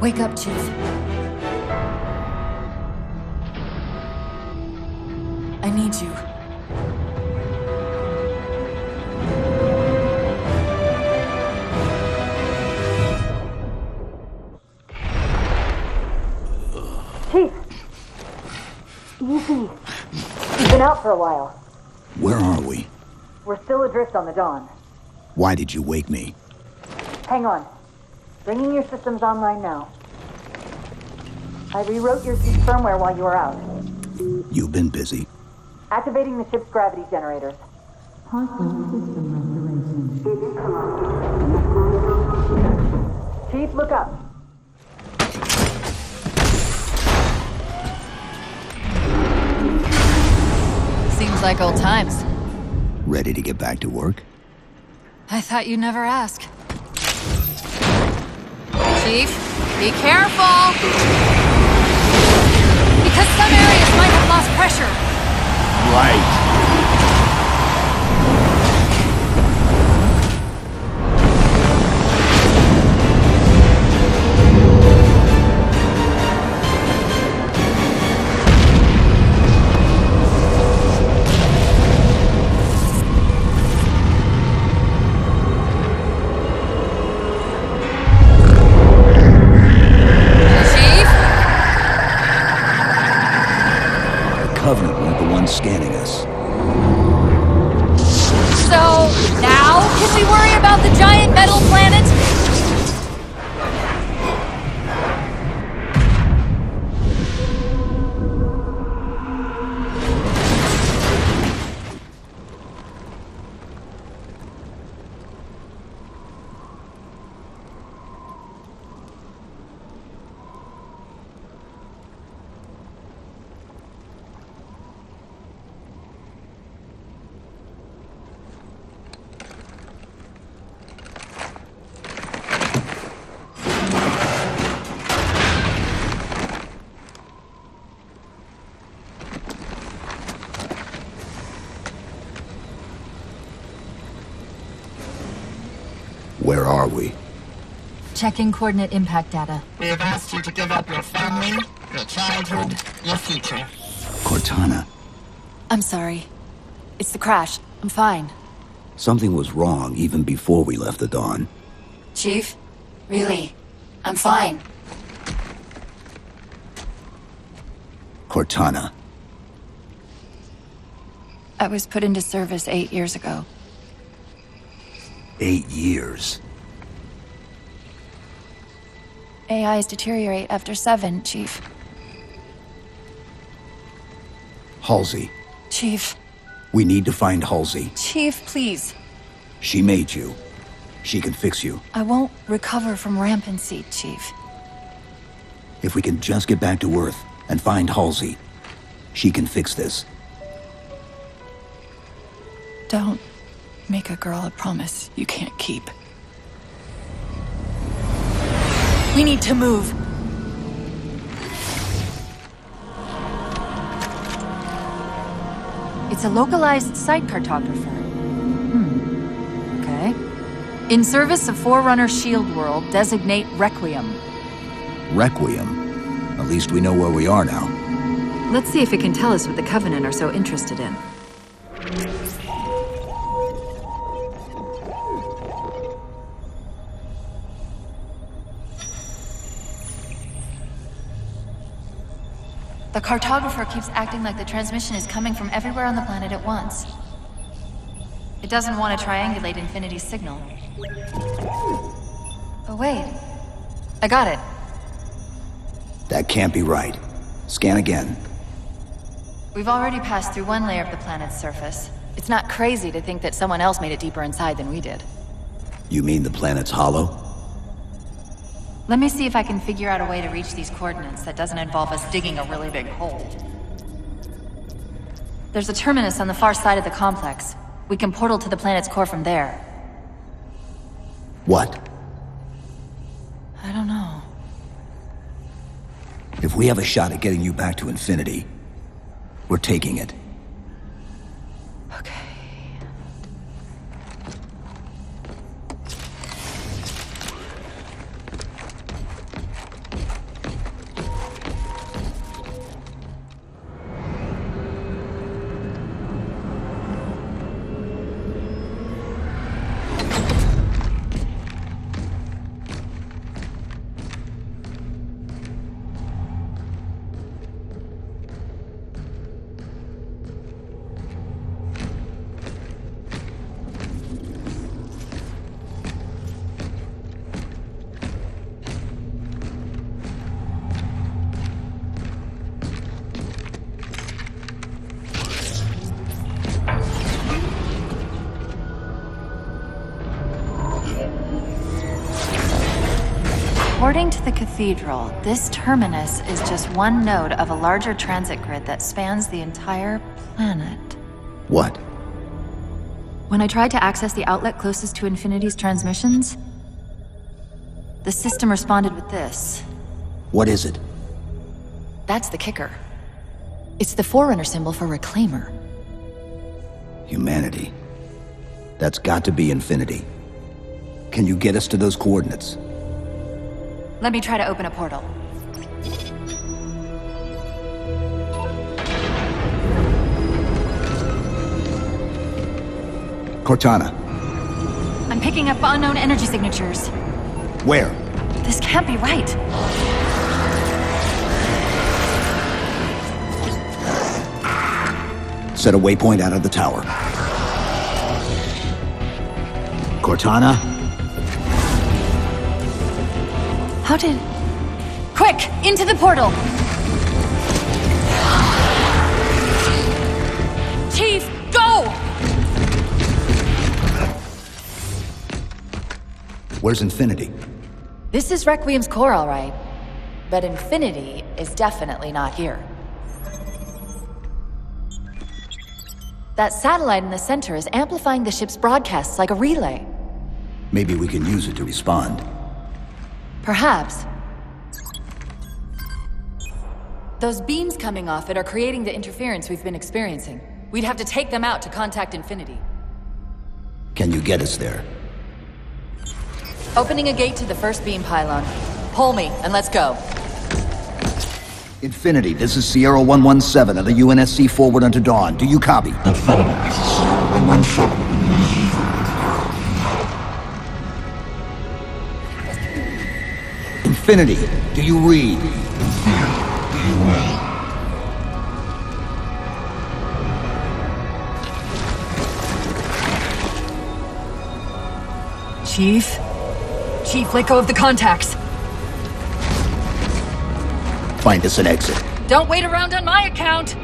Wake up, Chief. I need you. out for a while. Where are we? We're still adrift on the Dawn. Why did you wake me? Hang on. Bringing your systems online now. I rewrote your suit's firmware while you were out. You've been busy. Activating the ship's gravity generators. Chief, look up. Seems like old times. Ready to get back to work? I thought you'd never ask. Chief, be careful! Because some areas might have lost pressure. Right. Covenant weren't the ones scanning us. So, now can we worry about the giant metal planet? Where are we? Checking coordinate impact data. We have asked you to give up your family, your childhood, your future. Cortana. I'm sorry. It's the crash. I'm fine. Something was wrong even before we left the Dawn. Chief? Really? I'm fine. Cortana. I was put into service 8 years ago. 8 years. AIs deteriorate after 7, Chief. Halsey. Chief. We need to find Halsey. Chief, please. She made you. She can fix you. I won't recover from rampancy, Chief. If we can just get back to Earth and find Halsey, she can fix this. Don't make a girl a promise you can't keep. We need to move. It's a localized site cartographer. Okay. In service of Forerunners Shield World, designate Requiem. Requiem? At least we know where we are now. Let's see if it can tell us what the Covenant are so interested in. The cartographer keeps acting like the transmission is coming from everywhere on the planet at once. It doesn't want to triangulate Infinity's signal. Oh, wait. I got it. That can't be right. Scan again. We've already passed through one layer of the planet's surface. It's not crazy to think that someone else made it deeper inside than we did. You mean the planet's hollow? Let me see if I can figure out a way to reach these coordinates that doesn't involve us digging a really big hole. There's a terminus on the far side of the complex. We can portal to the planet's core from there. What? I don't know. If we have a shot at getting you back to Infinity, we're taking it. Okay. According to the Cathedral, this terminus is just one node of a larger transit grid that spans the entire planet. What? When I tried to access the outlet closest to Infinity's transmissions, the system responded with this. What is it? That's the kicker. It's the Forerunner symbol for Reclaimer. Humanity. That's got to be Infinity. Can you get us to those coordinates? Let me try to open a portal. Cortana. I'm picking up unknown energy signatures. Where? This can't be right. Set a waypoint out of the tower. Cortana? How did... Quick! Into the portal! Chief, go! Where's Infinity? This is Requiem's core, all right. But Infinity is definitely not here. That satellite in the center is amplifying the ship's broadcasts like a relay. Maybe we can use it to respond. Perhaps. Those beams coming off it are creating the interference we've been experiencing. We'd have to take them out to contact Infinity. Can you get us there? Opening a gate to the first beam pylon. Pull me, and let's go. Infinity, this is Sierra 117 of the UNSC forward unto dawn. Do you copy? Affirmative, this is Sierra 117. Infinity, do you read? Chief? Chief, let go of the contacts. Find us an exit. Don't wait around on my account!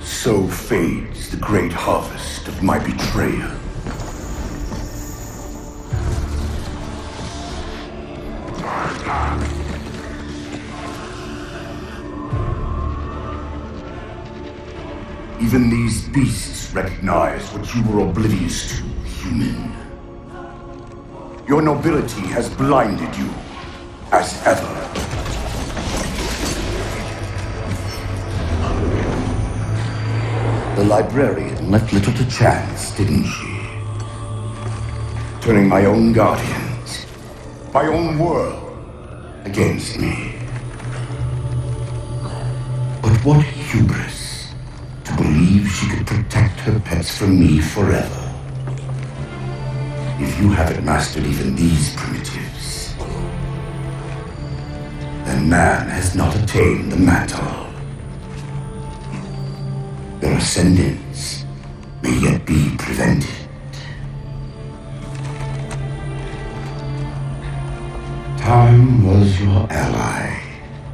So fades the great harvest of my betrayal. Even these beasts recognize what you were oblivious to, human. Your nobility has blinded you, as ever. The librarian left little to chance, didn't she? Turning my own guardians, my own world, against me. But what hubris to believe she could protect her pets from me forever. If you haven't mastered even these primitives, then man has not attained the mantle. Their ascendance may yet be prevented. Time was your ally,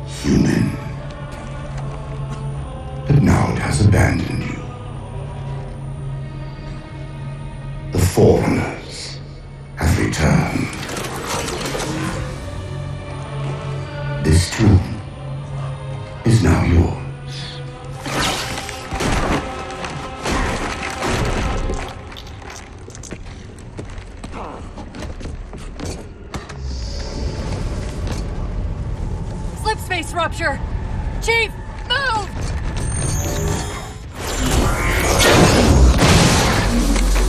human. But now it has abandoned you. The Forerunners have returned. This tomb is now yours. Slipspace rupture! Chief, move!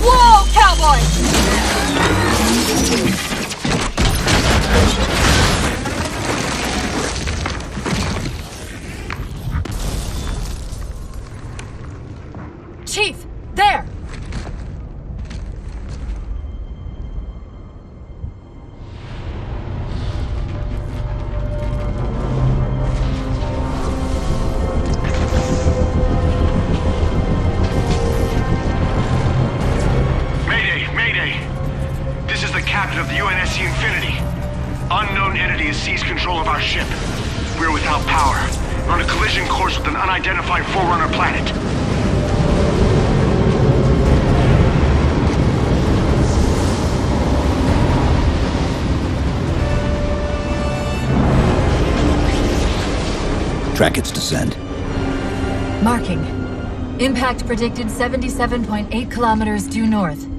Whoa! Chief! There! Of the UNSC Infinity. Unknown entity has seized control of our ship. We're without power. We're on a collision course with an unidentified Forerunner planet. Track its descent. Marking. Impact predicted 77.8 kilometers due north.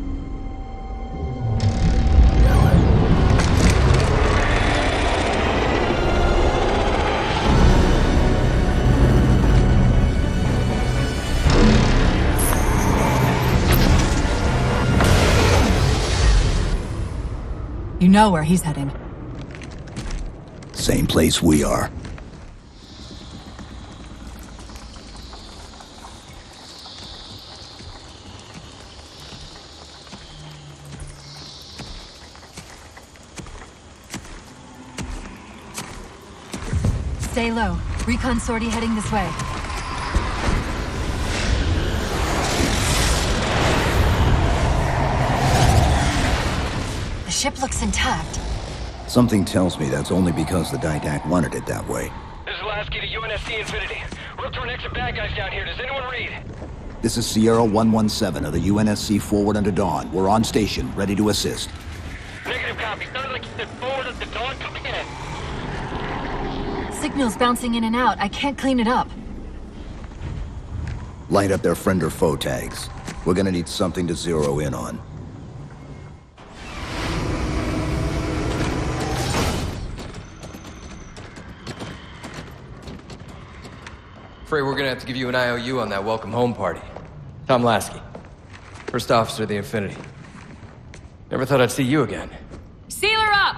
You know where he's heading. Same place we are. Stay low. Recon sortie heading this way. The ship looks intact. Something tells me that's only because the Didact wanted it that way. This is Lasky to UNSC Infinity. We're up to our next bad guys down here. Does anyone read? This is Sierra 117 of the UNSC Forward Under Dawn. We're on station, ready to assist. Negative copy. Sounded like you said Forward Under Dawn. Coming in. Signal's bouncing in and out. I can't clean it up. Light up their friend or foe tags. We're gonna need something to zero in on. Afraid we're gonna have to give you an IOU on that welcome home party. Tom Lasky, first officer of the Infinity. Never thought I'd see you again. Seal her up!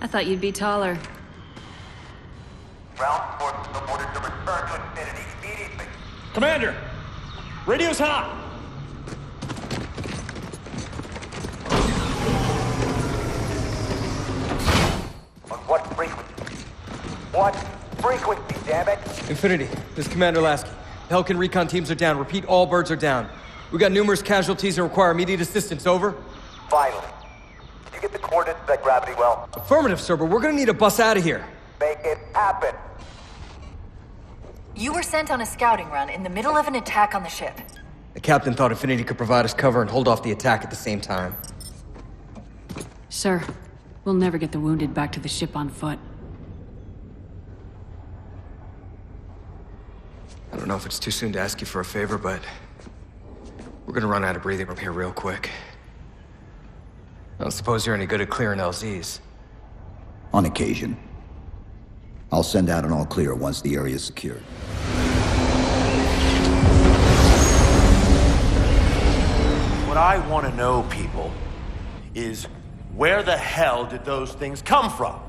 I thought you'd be taller. Ground forces are ordered to return to Infinity immediately. Commander! Radio's hot! On what frequency? What frequency, damn it? Infinity, this is Commander Lasky. Pelican recon teams are down. Repeat, all birds are down. We got numerous casualties and require immediate assistance. Over. Finally. Did you get the coordinates of that gravity well? Affirmative, sir, but we're gonna need to bus out of here. Make it happen. You were sent on a scouting run in the middle of an attack on the ship. The captain thought Infinity could provide us cover and hold off the attack at the same time. Sir, we'll never get the wounded back to the ship on foot. I don't know if it's too soon to ask you for a favor, but we're gonna run out of breathing room here real quick. I don't suppose you're any good at clearing LZs. On occasion. I'll send out an all clear once the area is secured. What I want to know, people, is where the hell did those things come from?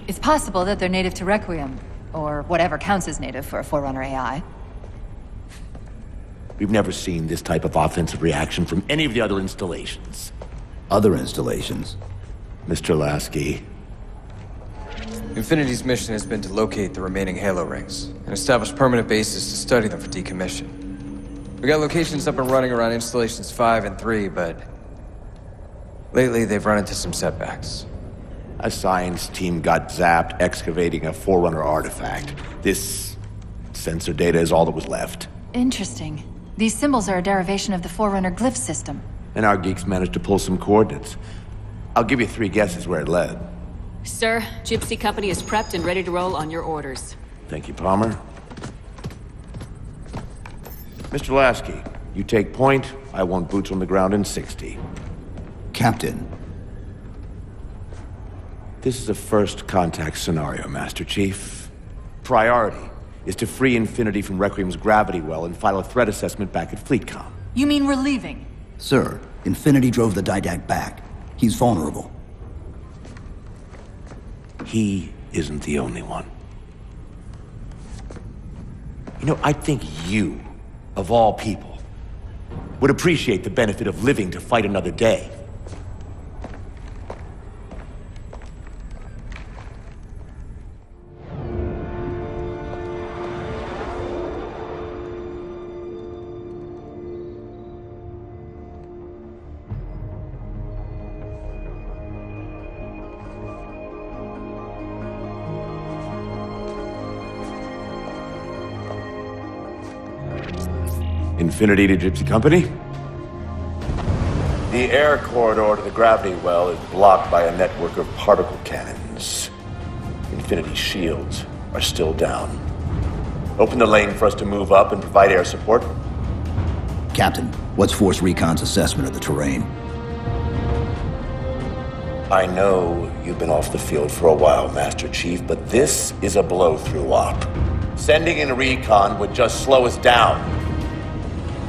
It's possible that they're native to Requiem, or whatever counts as native for a Forerunner AI. We've never seen this type of offensive reaction from any of the other installations. Other installations? Mr. Lasky. Infinity's mission has been to locate the remaining Halo rings and establish permanent bases to study them for decommission. We got locations up and running around installations 5 and 3, but lately they've run into some setbacks. A science team got zapped excavating a Forerunner artifact. This sensor data is all that was left. Interesting. These symbols are a derivation of the Forerunner glyph system. And our geeks managed to pull some coordinates. I'll give you 3 guesses where it led. Sir, Gypsy Company is prepped and ready to roll on your orders. Thank you, Palmer. Mr. Lasky, you take point. I want boots on the ground in 60. Captain. This is a first contact scenario, Master Chief. Priority is to free Infinity from Requiem's gravity well and file a threat assessment back at FleetCom. You mean we're leaving? Sir, Infinity drove the Didact back. He's vulnerable. He isn't the only one. You know, I think you, of all people, would appreciate the benefit of living to fight another day. Infinity to Gypsy Company? The air corridor to the gravity well is blocked by a network of particle cannons. Infinity's shields are still down. Open the lane for us to move up and provide air support. Captain, what's Force Recon's assessment of the terrain? I know you've been off the field for a while, Master Chief, but this is a blow-through op. Sending in recon would just slow us down.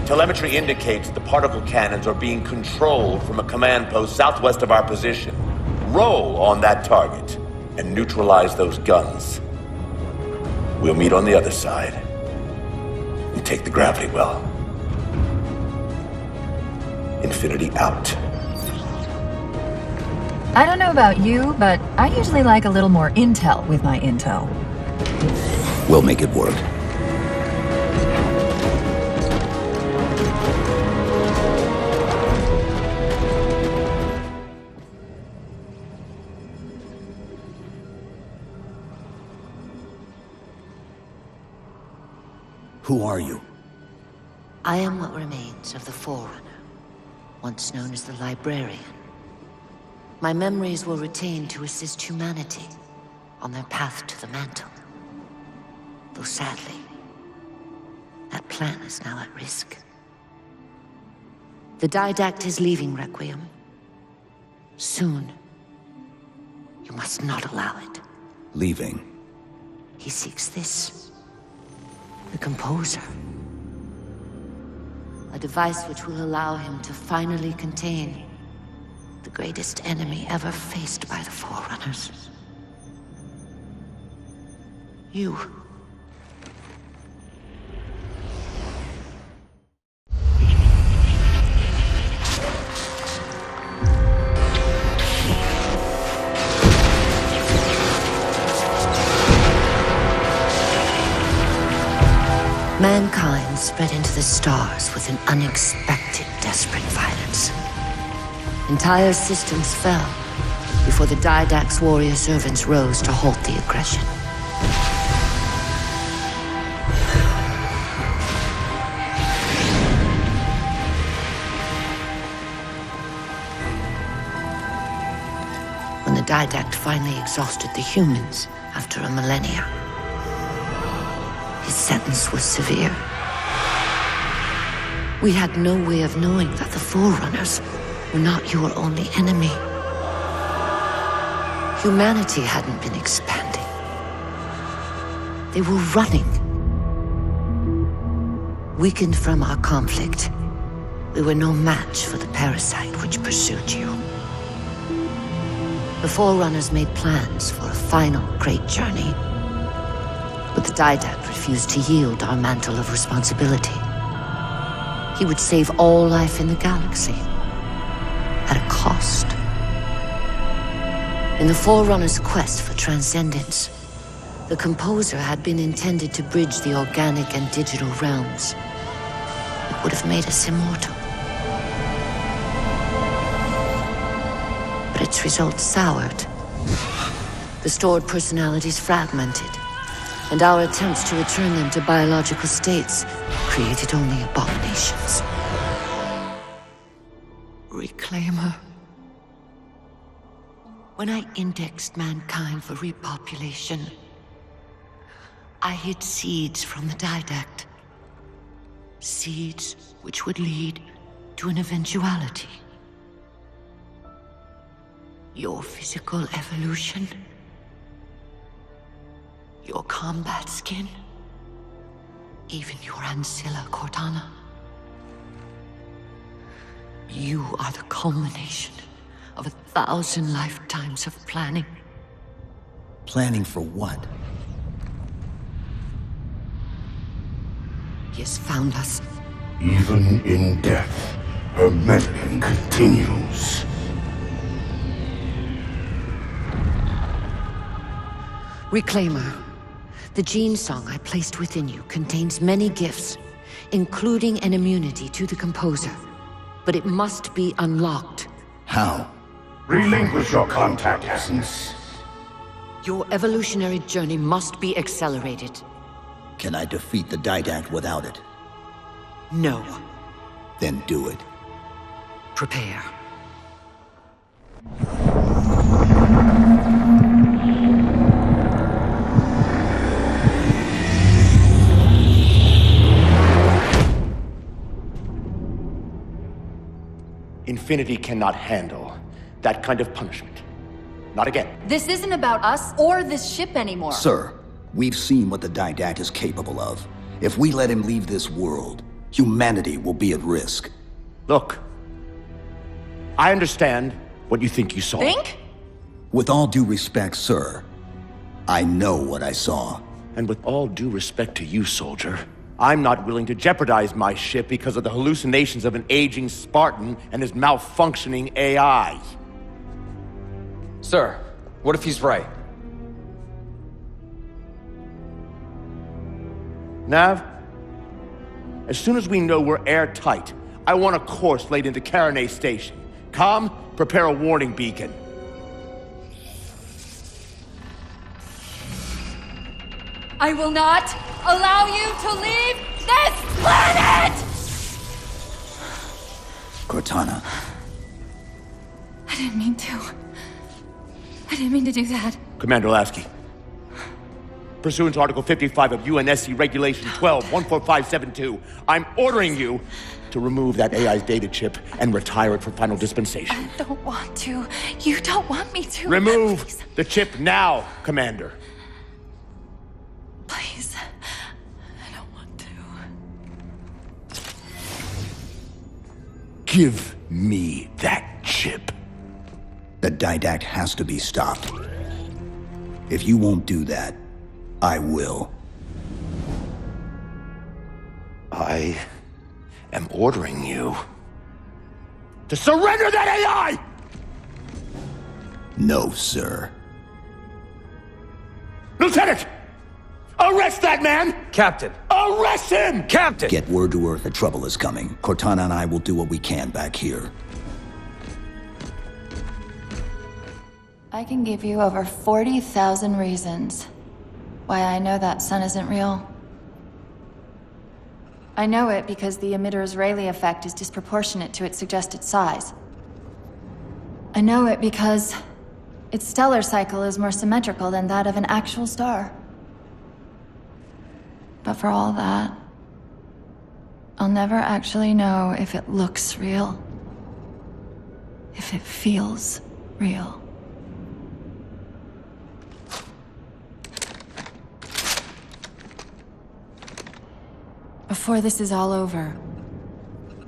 Telemetry indicates the particle cannons are being controlled from a command post southwest of our position. Roll on that target and neutralize those guns. We'll meet on the other side and take the gravity well. Infinity out. I don't know about you, but I usually like a little more intel with my intel. We'll make it work. Who are you? I am what remains of the Forerunner, once known as the Librarian. My memories were retained to assist humanity on their path to the mantle. Though sadly, that plan is now at risk. The Didact is leaving Requiem. Soon. You must not allow it. Leaving? He seeks this. The Composer. A device which will allow him to finally contain the greatest enemy ever faced by the Forerunners. You. Mankind spread into the stars with an unexpected, desperate violence. Entire systems fell before the Didact's warrior servants rose to halt the aggression. When the Didact finally exhausted the humans after a millennia, his sentence was severe. We had no way of knowing that the Forerunners were not your only enemy. Humanity hadn't been expanding. They were running. Weakened from our conflict, we were no match for the parasite which pursued you. The Forerunners made plans for a final great journey, but the Didact refused to yield our mantle of responsibility. He would save all life in the galaxy, at a cost. In the Forerunners' quest for transcendence, the Composer had been intended to bridge the organic and digital realms. It would have made us immortal. But its results soured. The stored personalities fragmented, and our attempts to return them to biological states created only abominations. Reclaimer. When I indexed mankind for repopulation, I hid seeds from the Didact. Seeds which would lead to an eventuality. Your physical evolution. Your combat skin. Even your ancilla, Cortana. You are the culmination of 1,000 lifetimes of planning. Planning for what? He has found us. Even in death, her meddling continues. Reclaimer. The gene song I placed within you contains many gifts, including an immunity to the Composer. But it must be unlocked. How? Relinquish your contact essence. Your evolutionary journey must be accelerated. Can I defeat the Didact without it? No. Then do it. Prepare. Infinity cannot handle that kind of punishment. Not again. This isn't about us or this ship anymore. Sir, we've seen what the Didact is capable of. If we let him leave this world, humanity will be at risk. Look, I understand what you think you saw. Think? With all due respect, sir, I know what I saw. And with all due respect to you, soldier, I'm not willing to jeopardize my ship because of the hallucinations of an aging Spartan and his malfunctioning AI. Sir, what if he's right? Nav, as soon as we know we're airtight, I want a course laid into Caranay Station. Com, prepare a warning beacon. I will not allow you to leave this planet! Cortana. I didn't mean to. I didn't mean to do that. Commander Lasky. Pursuant to Article 55 of UNSC Regulation 12-14572, I'm ordering you to remove that AI's data chip and retire it for final dispensation. I don't want to. You don't want me to. Remove Please. the chip now, Commander. Please. I don't want to. Give me that chip. The Didact has to be stopped. If you won't do that, I will. I am ordering you to surrender that AI! No, sir. Lieutenant! Arrest that man! Captain! Arrest him! Captain! Get word to Earth that trouble is coming. Cortana and I will do what we can back here. I can give you over 40,000 reasons why I know that sun isn't real. I know it because the emitter's Rayleigh effect is disproportionate to its suggested size. I know it because its stellar cycle is more symmetrical than that of an actual star. But for all that, I'll never actually know if it looks real. If it feels real. Before this is all over,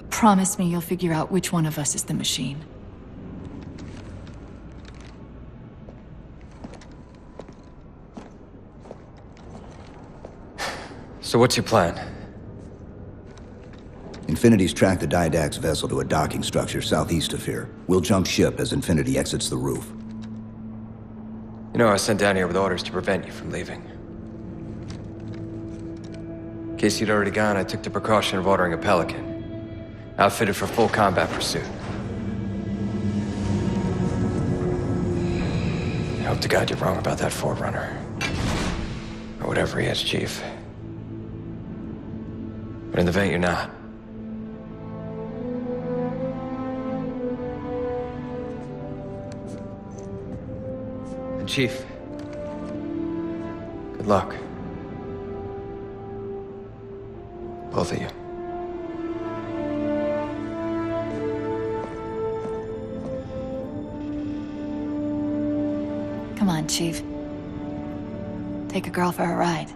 promise me you'll figure out which one of us is the machine. So what's your plan? Infinity's tracked the Didact's vessel to a docking structure southeast of here. We'll jump ship as Infinity exits the roof. You know, I was sent down here with orders to prevent you from leaving. In case you'd already gone, I took the precaution of ordering a Pelican, outfitted for full combat pursuit. I hope to God you're wrong about that Forerunner. Or whatever he is, Chief. But in the event you're not. And Chief, good luck. Both of you. Come on, Chief. Take a girl for a ride.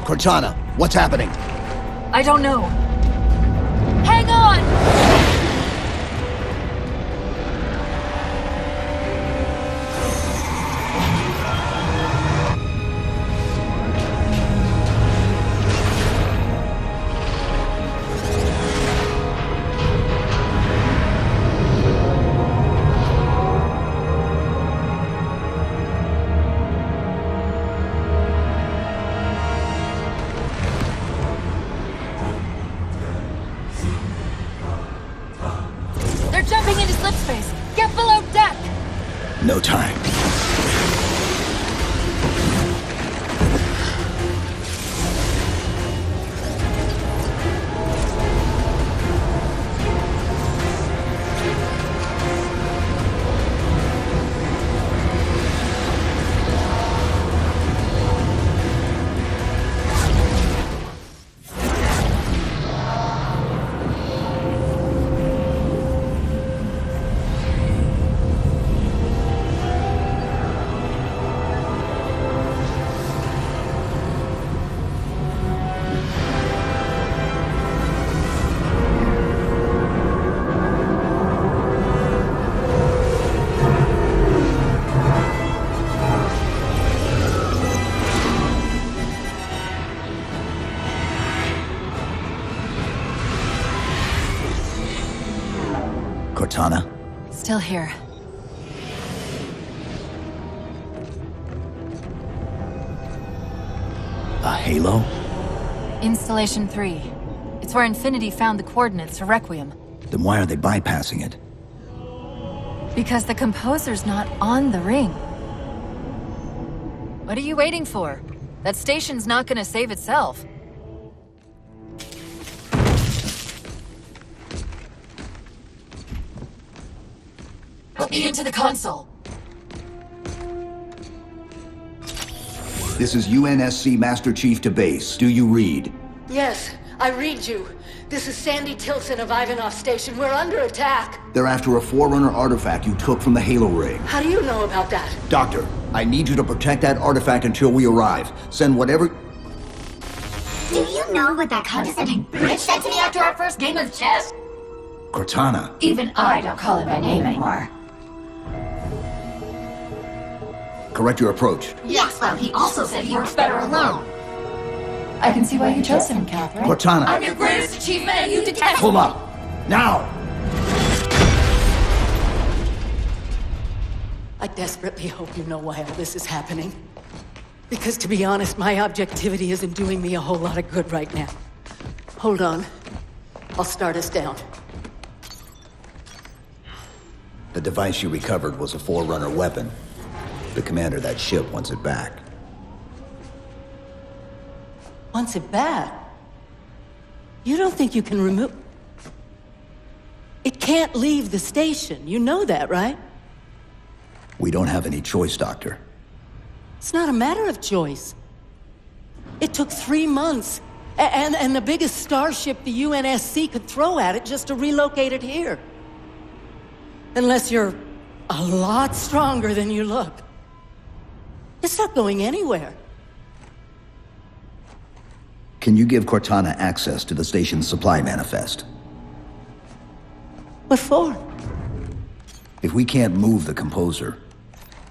Cortana, what's happening? I don't know. Hang on! No time. Cortana? Still here. A halo? Installation 3. It's where Infinity found the coordinates to Requiem. Then why are they bypassing it? Because the composer's not on the ring. What are you waiting for? That station's not gonna save itself. Put me into the console. This is UNSC Master Chief to base. Do you read? Yes, I read you. This is Sandy Tilson of Ivanov Station. We're under attack. They're after a Forerunner artifact you took from the Halo ring. How do you know about that? Doctor, I need you to protect that artifact until we arrive. Send whatever... Do you know what that condescending bitch said to me after our first game of chess? Cortana. Even I don't call him by name anymore. Correct your approach. Yes, well, he also said he works better alone. I can see why you chose him, Catherine. Cortana. I'm your greatest achievement and you detest Pull up! Now! I desperately hope you know why all this is happening. Because to be honest, my objectivity isn't doing me a whole lot of good right now. Hold on. I'll start us down. The device you recovered was a Forerunner weapon. The commander of that ship wants it back. Wants it back? You don't think you can remove... It can't leave the station. You know that, right? We don't have any choice, Doctor. It's not a matter of choice. It took 3 months. And the biggest starship the UNSC could throw at it just to relocate it here. Unless you're a lot stronger than you look. It's not going anywhere. Can you give Cortana access to the station's supply manifest? What for? If we can't move the composer,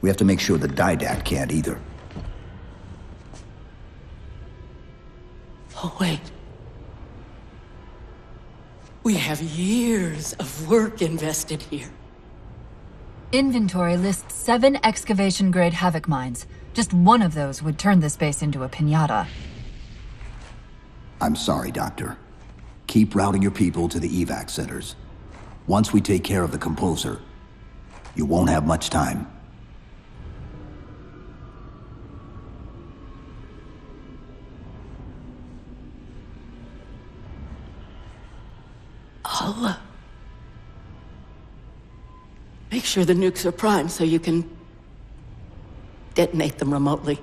we have to make sure the Didact can't either. Oh, wait. We have years of work invested here. Inventory lists 7 excavation-grade Havoc mines. Just one of those would turn this base into a piñata. I'm sorry, Doctor. Keep routing your people to the evac centers. Once we take care of the composer, you won't have much time. I'll, make sure the nukes are primed so you can detonate them remotely.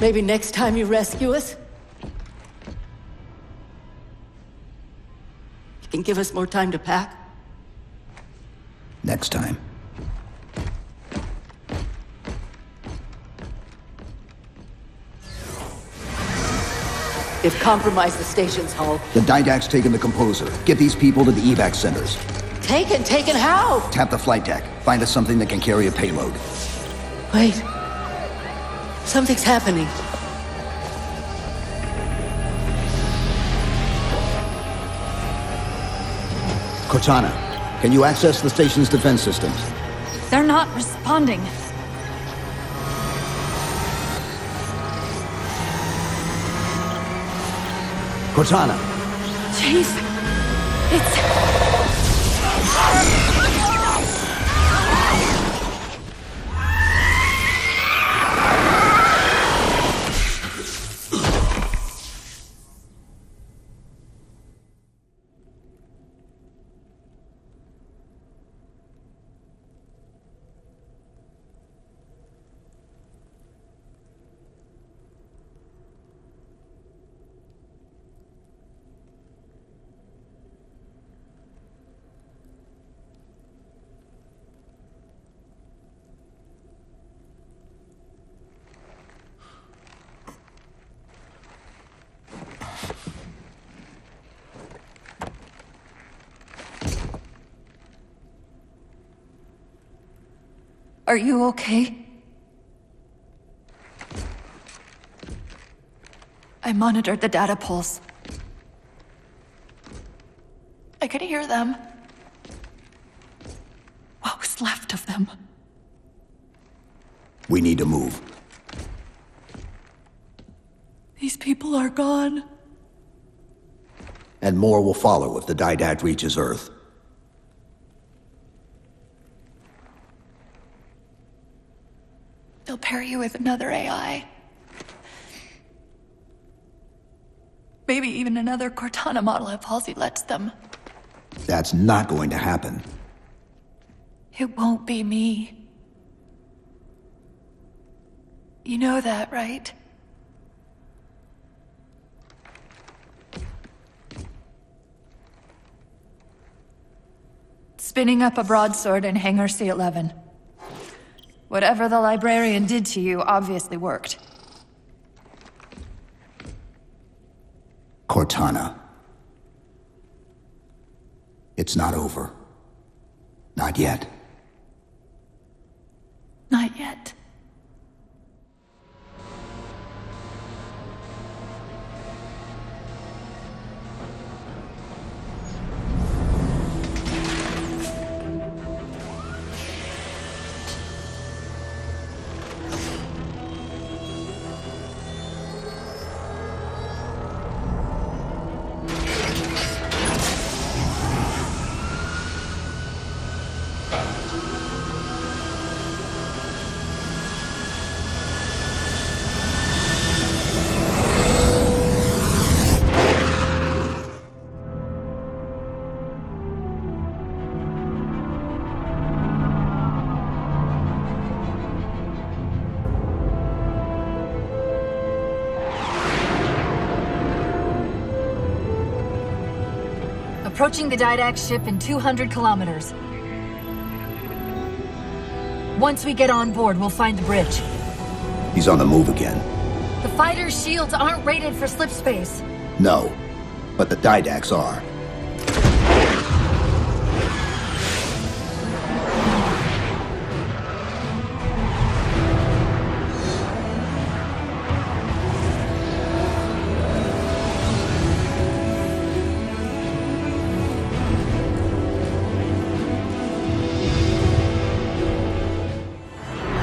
Maybe next time you rescue us, you can give us more time to pack. Next time. If compromised the station's hull. The Didact's taken the Composer. Get these people to the evac centers. Taken how? Tap the flight deck. Find us something that can carry a payload. Wait. Something's happening. Cortana, can you access the station's defense systems? They're not responding. Cortana! Chief, it's... Are you okay? I monitored the data pulse. I could hear them. What was left of them? We need to move. These people are gone. And more will follow if the Didact reaches Earth. They'll pair you with another AI. Maybe even another Cortana model if Halsey lets them. That's not going to happen. It won't be me. You know that, right? Spinning up a broadsword in Hangar C-11. Whatever the librarian did to you obviously worked. Cortana. It's not over. Not yet. Not yet. Approaching the Didact ship in 200 kilometers. Once we get on board, we'll find the bridge. He's on the move again. The fighter's shields aren't rated for slip space. No, but the Didacts are.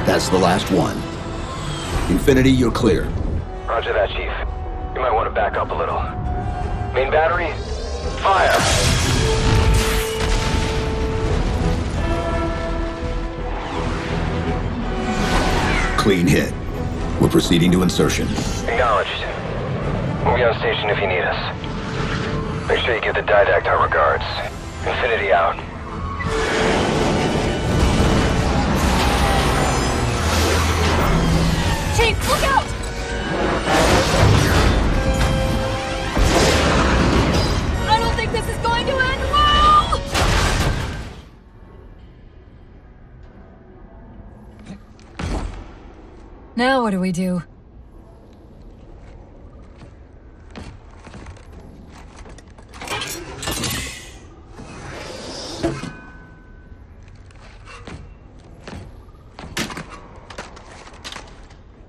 That's the last one. Infinity, you're clear. Roger that, Chief. You might want to back up a little. Main battery, fire! Clean hit. We're proceeding to insertion. Acknowledged. We'll be on station if you need us. Make sure you give the Didact our regards. Infinity out. Chief, look out! I don't think this is going to end well! Now what do we do?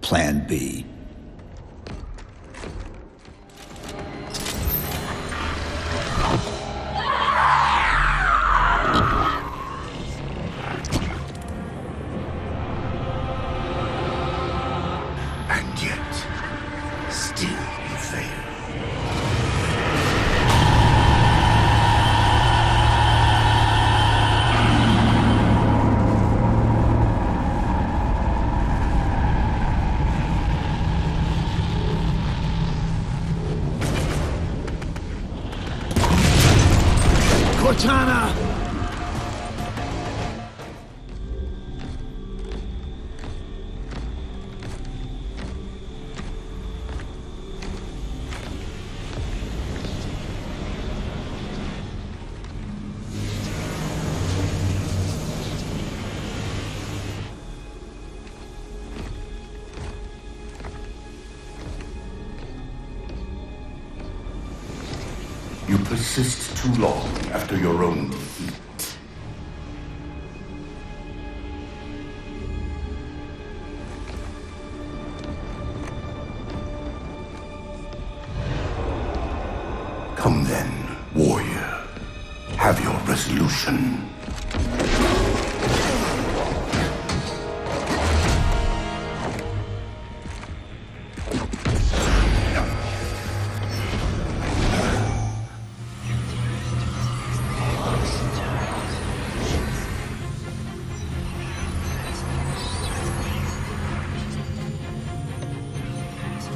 plan B? And yet, still you fail. Cortana! You persist too long after your own defeat. Come then, warrior. Have your resolution.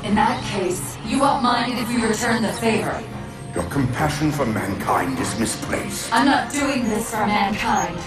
In that case, you won't mind it if we return the favor. Your compassion for mankind is misplaced. I'm not doing this for mankind.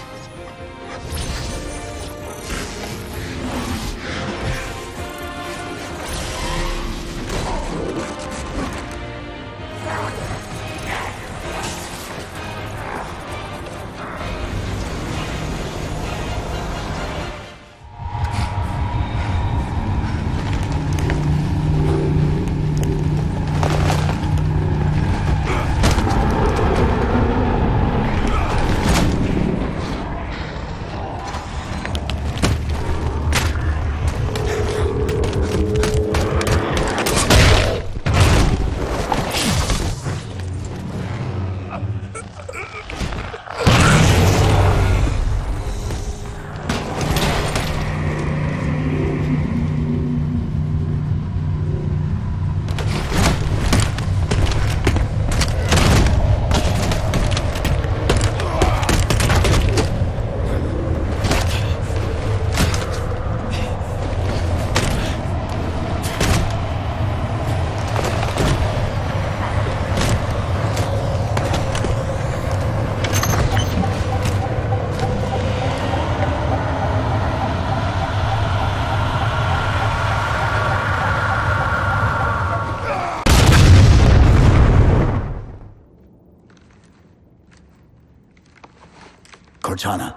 Cortana.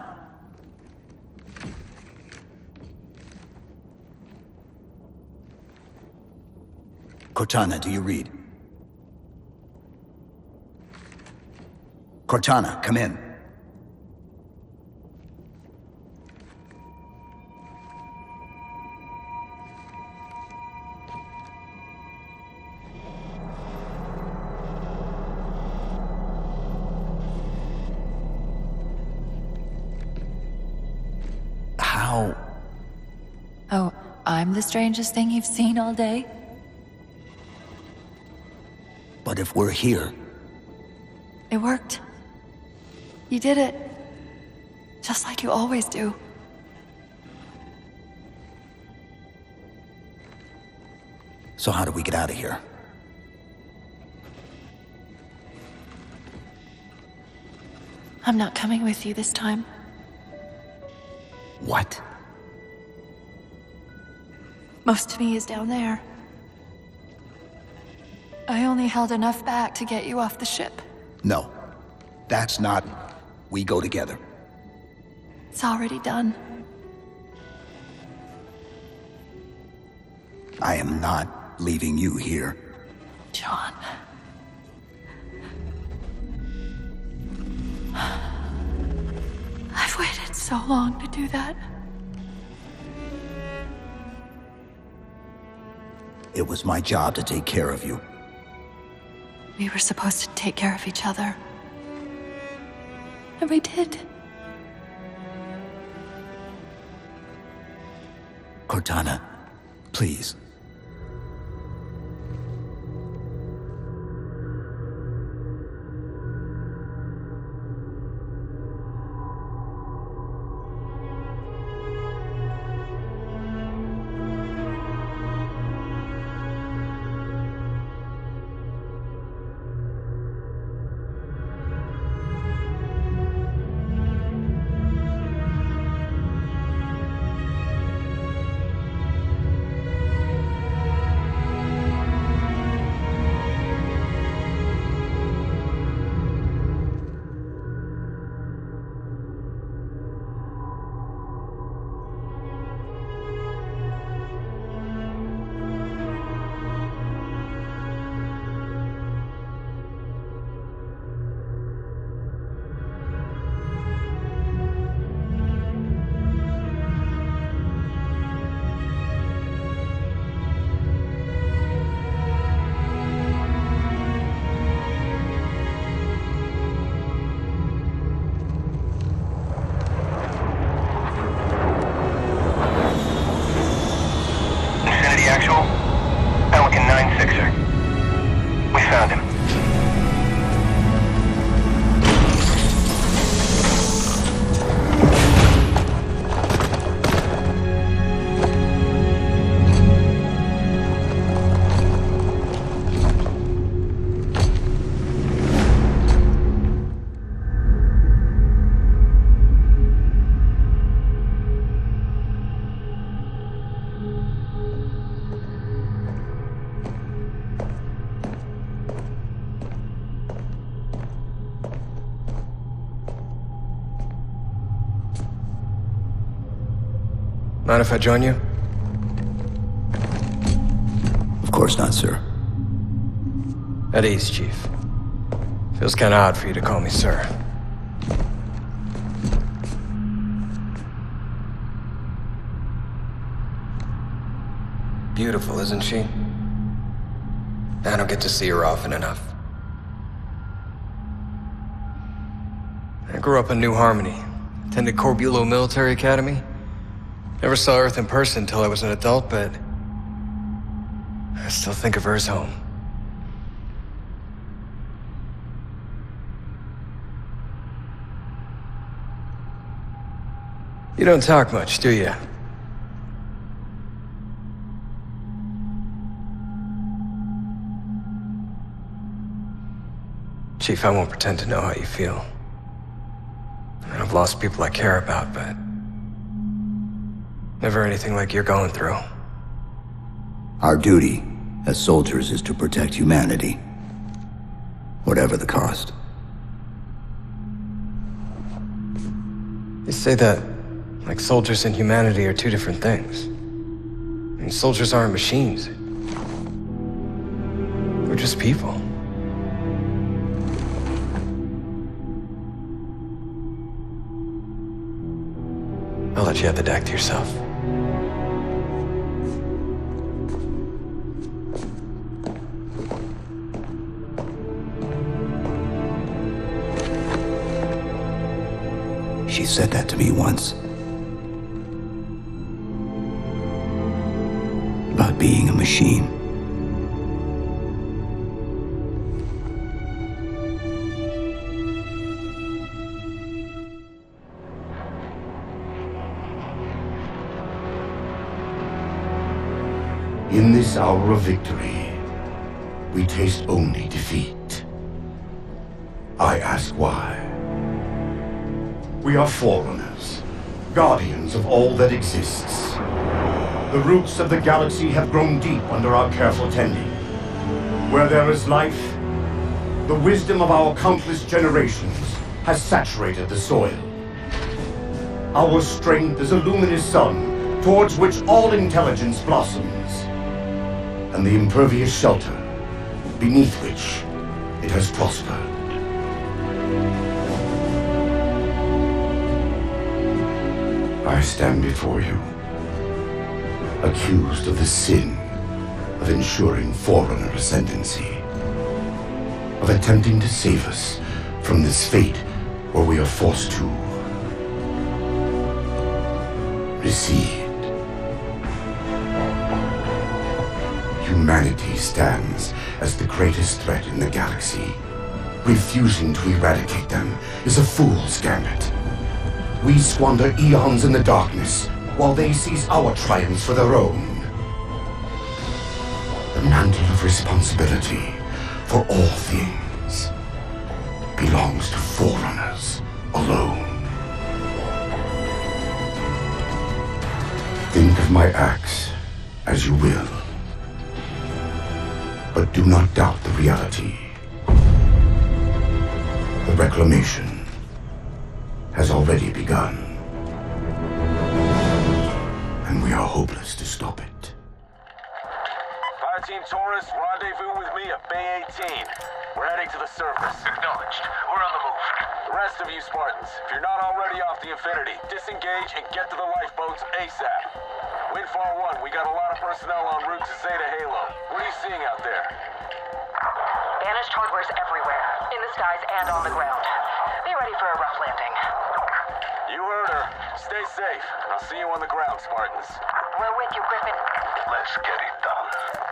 Cortana, do you read? Cortana, come in. How? Oh, I'm the strangest thing you've seen all day? But if we're here... It worked. You did it. Just like you always do. So how do we get out of here? I'm not coming with you this time. What? Most of me is down there. I only held enough back to get you off the ship. No. That's not... We go together. It's already done. I am not leaving you here. John. I've waited so long to do that. It was my job to take care of you. We were supposed to take care of each other. And we did. Cortana, please. Actual, Pelican 9-6er. We found him. Mind if I join you? Of course not, sir. At ease, Chief. Feels kinda odd for you to call me sir. Beautiful, isn't she? I don't get to see her often enough. I grew up in New Harmony. Attended Corbulo Military Academy. Never saw Earth in person until I was an adult, but I still think of her as home. You don't talk much, do you? Chief, I won't pretend to know how you feel. I mean, I've lost people I care about, but never anything like you're going through. Our duty as soldiers is to protect humanity, whatever the cost. You say that like soldiers and humanity are two different things. I mean, soldiers aren't machines. We're just people. I'll let you have the deck to yourself. She said that to me once. About being a machine. In this hour of victory, we taste only defeat. I ask why. We are Forerunners, guardians of all that exists. The roots of the galaxy have grown deep under our careful tending. Where there is life, the wisdom of our countless generations has saturated the soil. Our strength is a luminous sun towards which all intelligence blossoms, and the impervious shelter beneath which it has prospered. I stand before you, accused of the sin of ensuring Forerunner ascendancy, of attempting to save us from this fate where we are forced to recede. Humanity stands as the greatest threat in the galaxy. Refusing to eradicate them is a fool's gambit. We squander eons in the darkness, while they seize our triumphs for their own. The mantle of responsibility for all things belongs to Forerunners alone. Think of my acts as you will, but do not doubt the reality. The reclamation has already begun, and we are hopeless to stop it. Fire Team Taurus, rendezvous with me at Bay 18. We're heading to the surface. Acknowledged. We're on the move. The rest of you Spartans, if you're not already off the Infinity, disengage and get to the lifeboats ASAP. Windfall 1, we got a lot of personnel en route to Zeta Halo. What are you seeing out there? Banished hardware's everywhere, in the skies and on the ground. Be ready for a rough landing. You heard her. Stay safe. I'll see you on the ground, Spartans. We're with you, Griffin. Let's get it done.